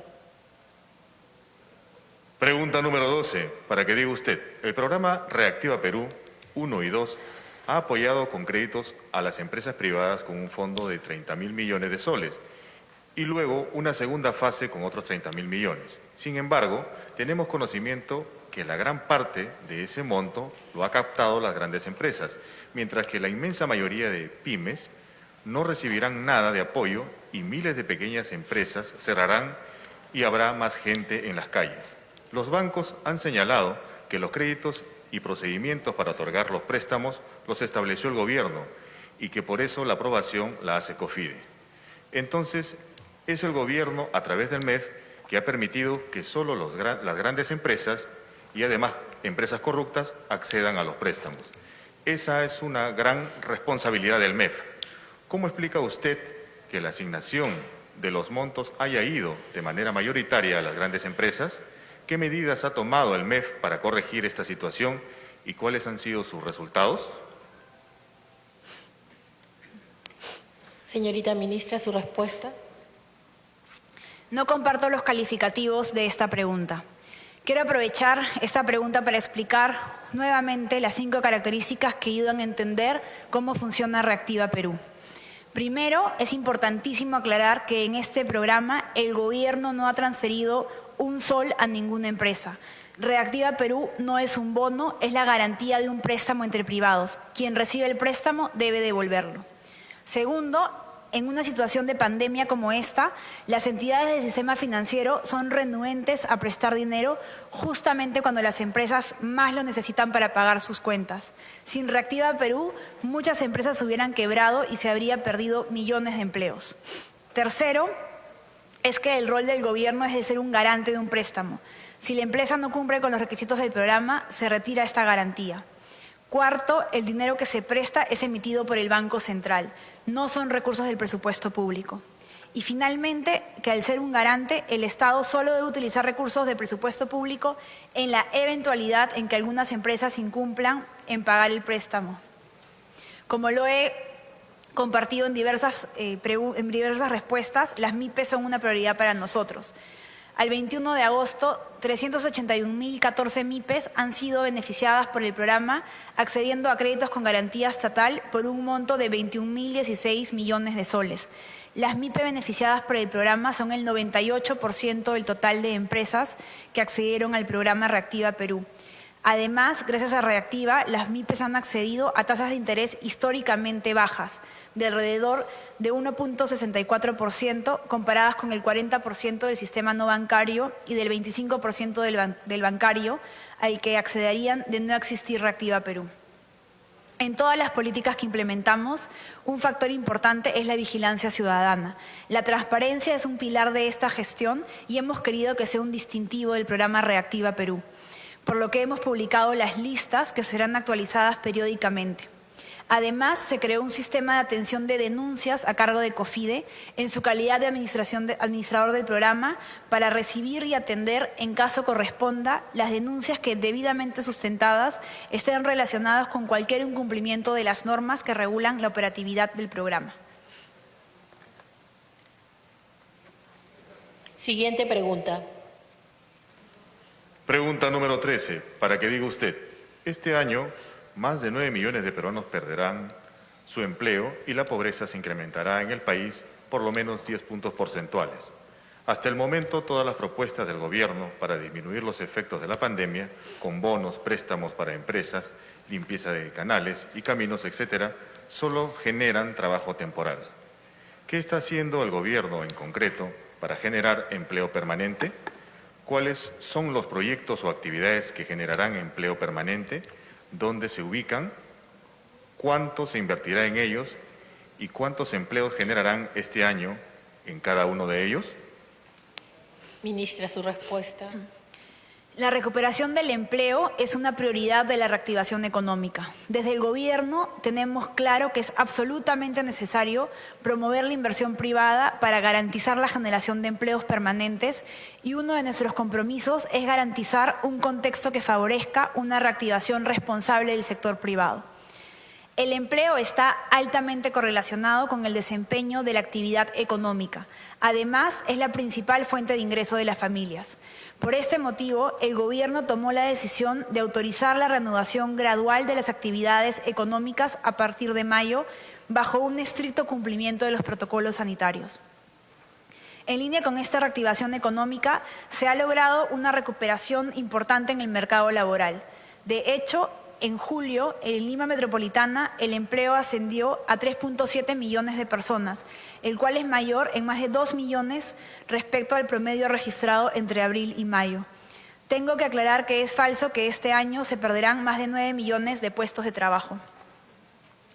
Pregunta número 12, para que diga usted. El programa Reactiva Perú 1 y 2 ha apoyado con créditos a las empresas privadas con un fondo de 30.000 millones de soles y luego una segunda fase con otros 30.000 millones. Sin embargo, tenemos conocimiento que la gran parte de ese monto lo ha captado las grandes empresas, mientras que la inmensa mayoría de pymes no recibirán nada de apoyo y miles de pequeñas empresas cerrarán y habrá más gente en las calles. Los bancos han señalado que los créditos y procedimientos para otorgar los préstamos los estableció el gobierno y que por eso la aprobación la hace COFIDE. Entonces, es el gobierno, a través del MEF, que ha permitido que solo las grandes empresas y además empresas corruptas accedan a los préstamos. Esa es una gran responsabilidad del MEF. ¿Cómo explica usted que la asignación de los montos haya ido de manera mayoritaria a las grandes empresas? ¿Qué medidas ha tomado el MEF para corregir esta situación y cuáles han sido sus resultados? Señorita ministra, su respuesta. No comparto los calificativos de esta pregunta. Quiero aprovechar esta pregunta para explicar nuevamente las 5 características que ayudan a entender cómo funciona Reactiva Perú. Primero, es importantísimo aclarar que en este programa el gobierno no ha transferido un sol a ninguna empresa. Reactiva Perú no es un bono, es la garantía de un préstamo entre privados. Quien recibe el préstamo debe devolverlo. Segundo, en una situación de pandemia como esta, las entidades del sistema financiero son renuentes a prestar dinero justamente cuando las empresas más lo necesitan para pagar sus cuentas. Sin Reactiva Perú, muchas empresas hubieran quebrado y se habría perdido millones de empleos. Tercero, es que el rol del gobierno es de ser un garante de un préstamo. Si la empresa no cumple con los requisitos del programa, se retira esta garantía. Cuarto, el dinero que se presta es emitido por el Banco Central, no son recursos del presupuesto público. Y finalmente, que al ser un garante, el Estado solo debe utilizar recursos del presupuesto público en la eventualidad en que algunas empresas incumplan en pagar el préstamo. Como lo he compartido en diversas respuestas, las MIPES son una prioridad para nosotros. Al 21 de agosto, 381.014 MIPES han sido beneficiadas por el programa, accediendo a créditos con garantía estatal por un monto de 21.016 millones de soles. Las MIPE beneficiadas por el programa son el 98% del total de empresas que accedieron al programa Reactiva Perú. Además, gracias a Reactiva, las MIPES han accedido a tasas de interés históricamente bajas, de alrededor de 1.64%, comparadas con el 40% del sistema no bancario y del 25% del bancario, al que accederían de no existir Reactiva Perú. En todas las políticas que implementamos, un factor importante es la vigilancia ciudadana. La transparencia es un pilar de esta gestión y hemos querido que sea un distintivo del programa Reactiva Perú. por lo que hemos publicado las listas que serán actualizadas periódicamente. Además, se creó un sistema de atención de denuncias a cargo de COFIDE en su calidad de administrador del programa para recibir y atender, en caso corresponda, las denuncias que debidamente sustentadas estén relacionadas con cualquier incumplimiento de las normas que regulan la operatividad del programa. Siguiente pregunta. Pregunta número 13, para que diga usted, este año más de 9 millones de peruanos perderán su empleo y la pobreza se incrementará en el país por lo menos 10 puntos porcentuales. Hasta el momento, todas las propuestas del Gobierno para disminuir los efectos de la pandemia, con bonos, préstamos para empresas, limpieza de canales y caminos, etcétera, solo generan trabajo temporal. ¿Qué está haciendo el Gobierno en concreto para generar empleo permanente? ¿Cuáles son los proyectos o actividades que generarán empleo permanente? ¿Dónde se ubican? ¿Cuánto se invertirá en ellos? ¿Y cuántos empleos generarán este año en cada uno de ellos? Ministra, su respuesta. La recuperación del empleo es una prioridad de la reactivación económica. Desde el Gobierno tenemos claro que es absolutamente necesario promover la inversión privada para garantizar la generación de empleos permanentes y uno de nuestros compromisos es garantizar un contexto que favorezca una reactivación responsable del sector privado. El empleo está altamente correlacionado con el desempeño de la actividad económica. Además, es la principal fuente de ingreso de las familias. Por este motivo, el Gobierno tomó la decisión de autorizar la reanudación gradual de las actividades económicas a partir de mayo, bajo un estricto cumplimiento de los protocolos sanitarios. En línea con esta reactivación económica, se ha logrado una recuperación importante en el mercado laboral. De hecho, en julio, en Lima Metropolitana, el empleo ascendió a 3.7 millones de personas, el cual es mayor en más de 2 millones respecto al promedio registrado entre abril y mayo. Tengo que aclarar que es falso que este año se perderán más de 9 millones de puestos de trabajo.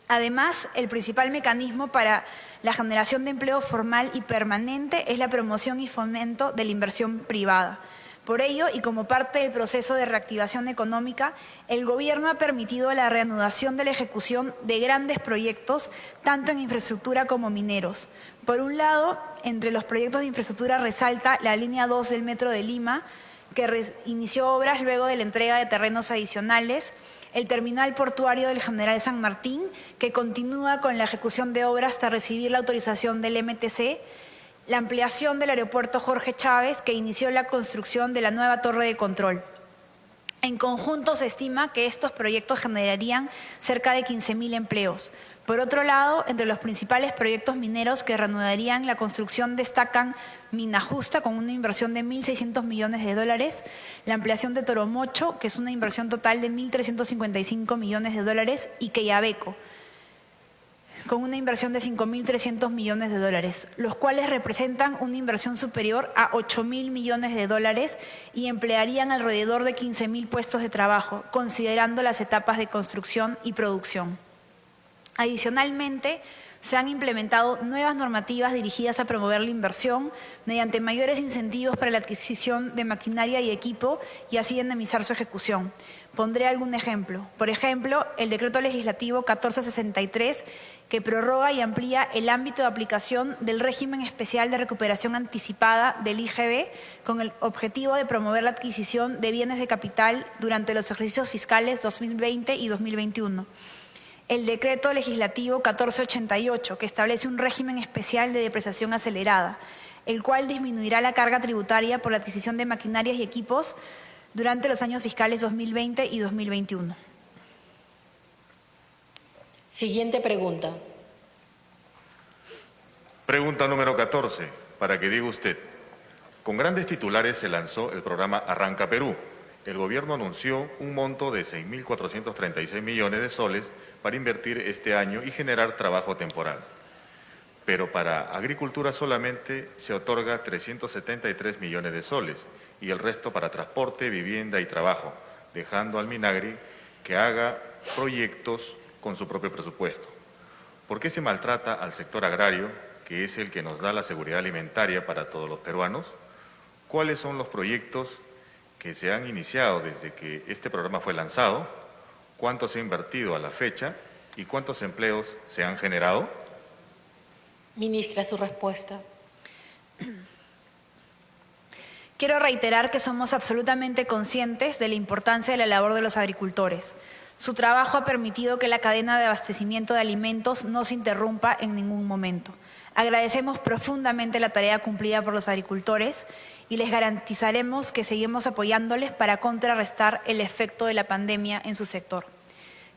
Además, el principal mecanismo para la generación de empleo formal y permanente es la promoción y fomento de la inversión privada. Por ello, y como parte del proceso de reactivación económica, el Gobierno ha permitido la reanudación de la ejecución de grandes proyectos, tanto en infraestructura como mineros. Por un lado, entre los proyectos de infraestructura resalta la línea 2 del Metro de Lima, que inició obras luego de la entrega de terrenos adicionales, el terminal portuario del General San Martín, que continúa con la ejecución de obras hasta recibir la autorización del MTC, la ampliación del aeropuerto Jorge Chávez, que inició la construcción de la nueva torre de control. En conjunto se estima que estos proyectos generarían cerca de 15.000 empleos. Por otro lado, entre los principales proyectos mineros que reanudarían la construcción destacan Mina Justa, con una inversión de 1.600 millones de dólares, la ampliación de Toromocho, que es una inversión total de 1.355 millones de dólares, y Queyabeco, con una inversión de 5.300 millones de dólares, los cuales representan una inversión superior a 8.000 millones de dólares y emplearían alrededor de 15.000 puestos de trabajo, considerando las etapas de construcción y producción. Adicionalmente, se han implementado nuevas normativas dirigidas a promover la inversión mediante mayores incentivos para la adquisición de maquinaria y equipo y así dinamizar su ejecución. Pondré algún ejemplo. Por ejemplo, el Decreto Legislativo 1463, que prorroga y amplía el ámbito de aplicación del régimen especial de recuperación anticipada del IGB con el objetivo de promover la adquisición de bienes de capital durante los ejercicios fiscales 2020 y 2021. El Decreto Legislativo 1488, que establece un régimen especial de depreciación acelerada, el cual disminuirá la carga tributaria por la adquisición de maquinarias y equipos durante los años fiscales 2020 y 2021. Siguiente pregunta. Pregunta número 14, para que diga usted. Con grandes titulares se lanzó el programa Arranca Perú. El Gobierno anunció un monto de 6.436 millones de soles para invertir este año y generar trabajo temporal. Pero para agricultura solamente se otorga 373 millones de soles y el resto para transporte, vivienda y trabajo, dejando al Minagri que haga proyectos con su propio presupuesto. ¿Por qué se maltrata al sector agrario, que es el que nos da la seguridad alimentaria para todos los peruanos? ¿Cuáles son los proyectos que se han iniciado desde que este programa fue lanzado, cuánto se ha invertido a la fecha y cuántos empleos se han generado. Ministra, su respuesta. Quiero reiterar que somos absolutamente conscientes de la importancia de la labor de los agricultores. Su trabajo ha permitido que la cadena de abastecimiento de alimentos no se interrumpa en ningún momento. Agradecemos profundamente la tarea cumplida por los agricultores y les garantizaremos que seguimos apoyándoles para contrarrestar el efecto de la pandemia en su sector.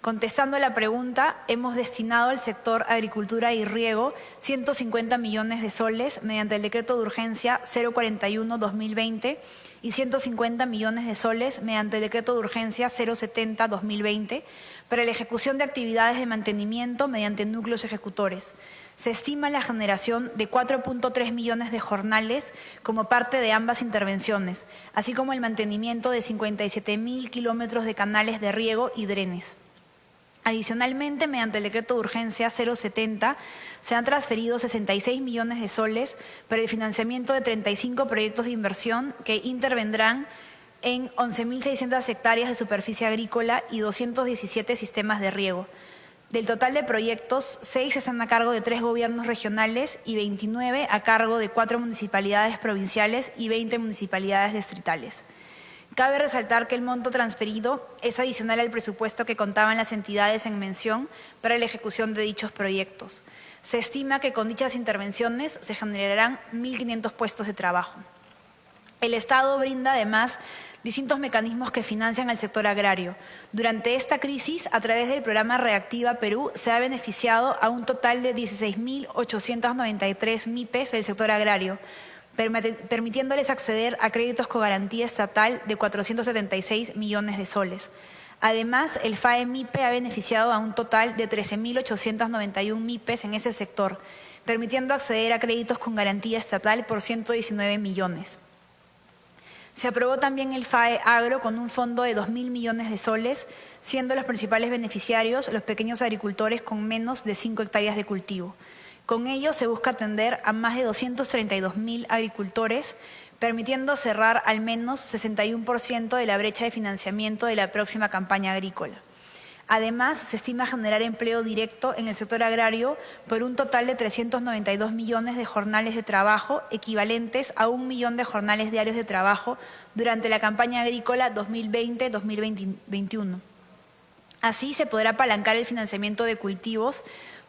Contestando a la pregunta, hemos destinado al sector agricultura y riego 150 millones de soles mediante el decreto de urgencia 041-2020 y 150 millones de soles mediante el decreto de urgencia 070-2020 para la ejecución de actividades de mantenimiento mediante núcleos ejecutores. Se estima la generación de 4.3 millones de jornales como parte de ambas intervenciones, así como el mantenimiento de 57.000 kilómetros de canales de riego y drenes. Adicionalmente, mediante el decreto de urgencia 070, se han transferido 66 millones de soles para el financiamiento de 35 proyectos de inversión que intervendrán en 11.600 hectáreas de superficie agrícola y 217 sistemas de riego. Del total de proyectos, 6 están a cargo de 3 gobiernos regionales y 29 a cargo de 4 municipalidades provinciales y 20 municipalidades distritales. Cabe resaltar que el monto transferido es adicional al presupuesto que contaban las entidades en mención para la ejecución de dichos proyectos. Se estima que con dichas intervenciones se generarán 1.500 puestos de trabajo. El Estado brinda además distintos mecanismos que financian al sector agrario. Durante esta crisis, a través del programa Reactiva Perú, se ha beneficiado a un total de 16.893 MIPES del sector agrario, permitiéndoles acceder a créditos con garantía estatal de 476 millones de soles. Además, el FAE-MIPE ha beneficiado a un total de 13.891 MIPES en ese sector, permitiendo acceder a créditos con garantía estatal por 119 millones. Se aprobó también el FAE Agro con un fondo de 2.000 millones de soles, siendo los principales beneficiarios los pequeños agricultores con menos de 5 hectáreas de cultivo. Con ello se busca atender a más de 232.000 agricultores, permitiendo cerrar al menos 61% de la brecha de financiamiento de la próxima campaña agrícola. Además, se estima generar empleo directo en el sector agrario por un total de 392 millones de jornales de trabajo, equivalentes a 1 millón de jornales diarios de trabajo durante la campaña agrícola 2020-2021. Así se podrá apalancar el financiamiento de cultivos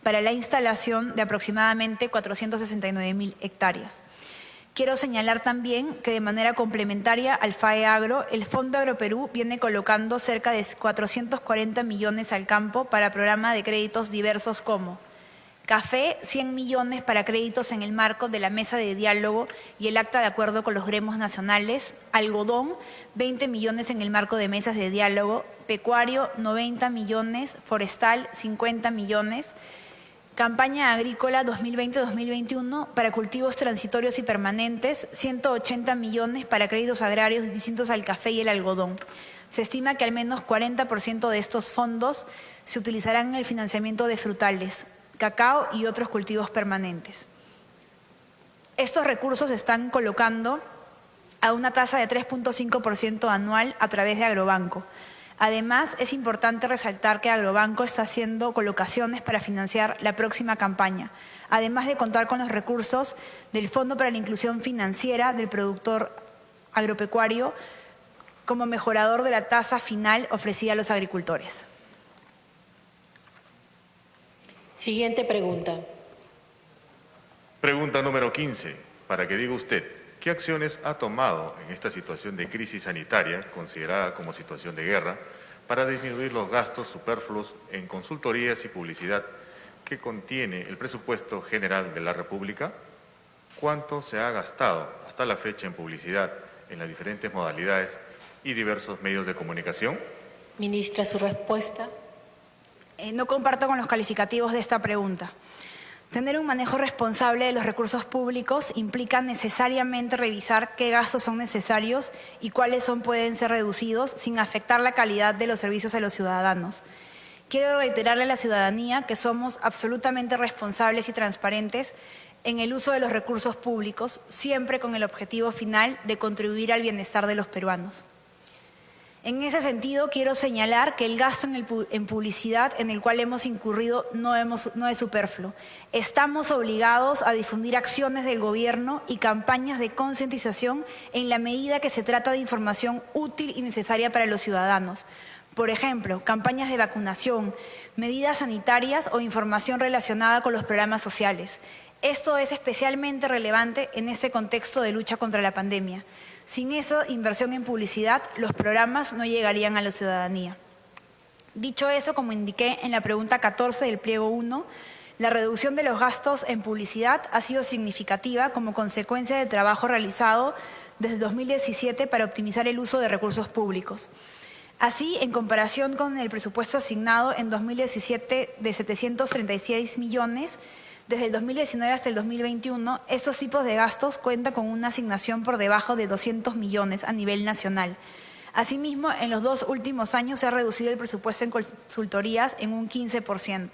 para la instalación de aproximadamente 469.000 hectáreas. Quiero señalar también que de manera complementaria al FAE Agro, el Fondo Agroperú viene colocando cerca de 440 millones al campo para programa de créditos diversos como café, 100 millones para créditos en el marco de la mesa de diálogo y el acta de acuerdo con los gremios nacionales, algodón, 20 millones en el marco de mesas de diálogo, pecuario, 90 millones, forestal, 50 millones, campaña agrícola 2020-2021 para cultivos transitorios y permanentes, 180 millones para créditos agrarios distintos al café y el algodón. Se estima que al menos 40% de estos fondos se utilizarán en el financiamiento de frutales, cacao y otros cultivos permanentes. Estos recursos se están colocando a una tasa de 3.5% anual a través de Agrobanco. Además, es importante resaltar que Agrobanco está haciendo colocaciones para financiar la próxima campaña, además de contar con los recursos del Fondo para la Inclusión Financiera del Productor Agropecuario como mejorador de la tasa final ofrecida a los agricultores. Siguiente pregunta. Pregunta número 15. Para que diga usted, ¿qué acciones ha tomado en esta situación de crisis sanitaria, considerada como situación de guerra, para disminuir los gastos superfluos en consultorías y publicidad que contiene el presupuesto general de la República? ¿Cuánto se ha gastado hasta la fecha en publicidad en las diferentes modalidades y diversos medios de comunicación? Ministra, su respuesta. No comparto con los calificativos de esta pregunta. Tener un manejo responsable de los recursos públicos implica necesariamente revisar qué gastos son necesarios y cuáles pueden ser reducidos sin afectar la calidad de los servicios a los ciudadanos. Quiero reiterarle a la ciudadanía que somos absolutamente responsables y transparentes en el uso de los recursos públicos, siempre con el objetivo final de contribuir al bienestar de los peruanos. En ese sentido, quiero señalar que el gasto en publicidad en el cual hemos incurrido no es superfluo. Estamos obligados a difundir acciones del gobierno y campañas de concientización en la medida que se trata de información útil y necesaria para los ciudadanos. Por ejemplo, campañas de vacunación, medidas sanitarias o información relacionada con los programas sociales. Esto es especialmente relevante en este contexto de lucha contra la pandemia. Sin esa inversión en publicidad, los programas no llegarían a la ciudadanía. Dicho eso, como indiqué en la pregunta 14 del pliego 1, la reducción de los gastos en publicidad ha sido significativa como consecuencia del trabajo realizado desde 2017 para optimizar el uso de recursos públicos. Así, en comparación con el presupuesto asignado en 2017 de 736 millones, desde el 2019 hasta el 2021, estos tipos de gastos cuentan con una asignación por debajo de 200 millones a nivel nacional. Asimismo, en los 2 últimos años se ha reducido el presupuesto en consultorías en un 15%.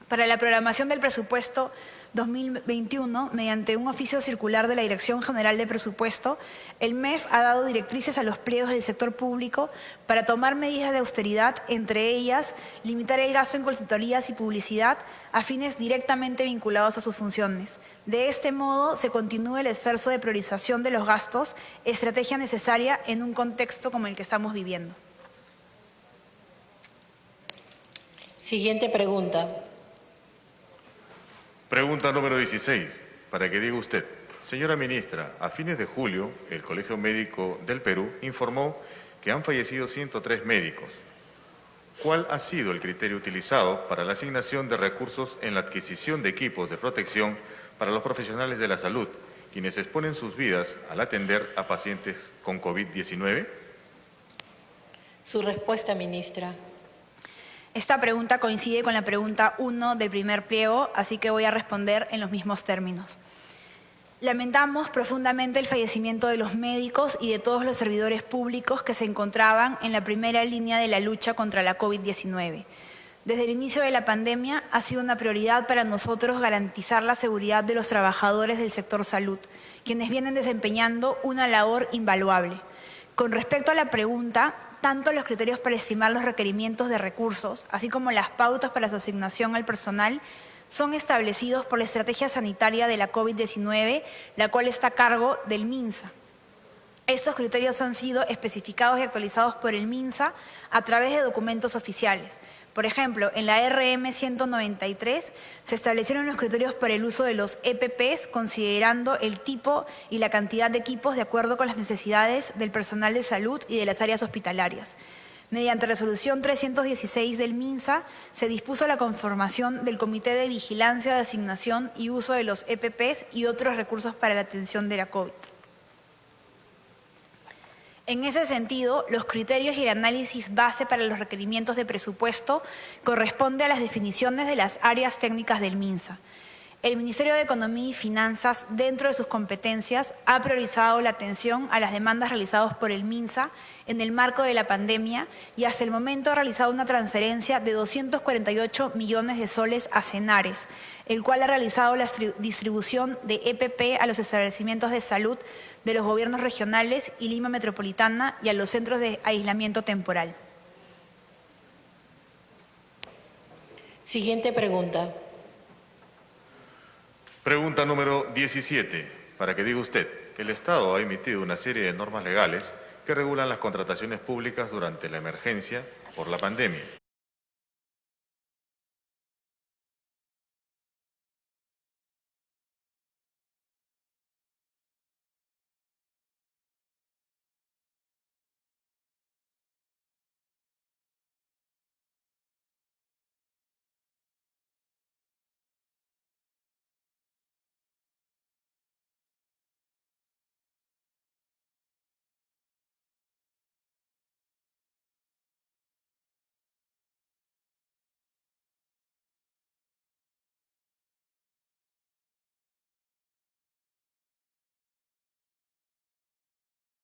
Para la programación del presupuesto 2021, mediante un oficio circular de la Dirección General de Presupuesto, el MEF ha dado directrices a los pliegos del sector público para tomar medidas de austeridad, entre ellas limitar el gasto en consultorías y publicidad a fines directamente vinculados a sus funciones. De este modo, se continúa el esfuerzo de priorización de los gastos, estrategia necesaria en un contexto como el que estamos viviendo. Siguiente pregunta. Pregunta número 16, para que diga usted. Señora ministra, a fines de julio, el Colegio Médico del Perú informó que han fallecido 103 médicos. ¿Cuál ha sido el criterio utilizado para la asignación de recursos en la adquisición de equipos de protección para los profesionales de la salud, quienes exponen sus vidas al atender a pacientes con COVID-19? Su respuesta, ministra. Esta pregunta coincide con la pregunta 1 del primer pliego, así que voy a responder en los mismos términos. Lamentamos profundamente el fallecimiento de los médicos y de todos los servidores públicos que se encontraban en la primera línea de la lucha contra la COVID-19. Desde el inicio de la pandemia ha sido una prioridad para nosotros garantizar la seguridad de los trabajadores del sector salud, quienes vienen desempeñando una labor invaluable. Con respecto a la pregunta, tanto los criterios para estimar los requerimientos de recursos, así como las pautas para su asignación al personal, son establecidos por la Estrategia Sanitaria de la COVID-19, la cual está a cargo del MINSA. Estos criterios han sido especificados y actualizados por el MINSA a través de documentos oficiales. Por ejemplo, en la RM 193 se establecieron los criterios para el uso de los EPPs, considerando el tipo y la cantidad de equipos de acuerdo con las necesidades del personal de salud y de las áreas hospitalarias. Mediante resolución 316 del MINSA, se dispuso la conformación del Comité de Vigilancia de Asignación y Uso de los EPPs y otros recursos para la atención de la COVID. En ese sentido, los criterios y el análisis base para los requerimientos de presupuesto corresponde a las definiciones de las áreas técnicas del MINSA. El Ministerio de Economía y Finanzas, dentro de sus competencias, ha priorizado la atención a las demandas realizadas por el MINSA en el marco de la pandemia y hasta el momento ha realizado una transferencia de 248 millones de soles a Cenares, el cual ha realizado la distribución de EPP a los establecimientos de salud de los gobiernos regionales y Lima Metropolitana y a los centros de aislamiento temporal. Siguiente pregunta. Pregunta número 17, para que diga usted. El Estado ha emitido una serie de normas legales que regulan las contrataciones públicas durante la emergencia por la pandemia.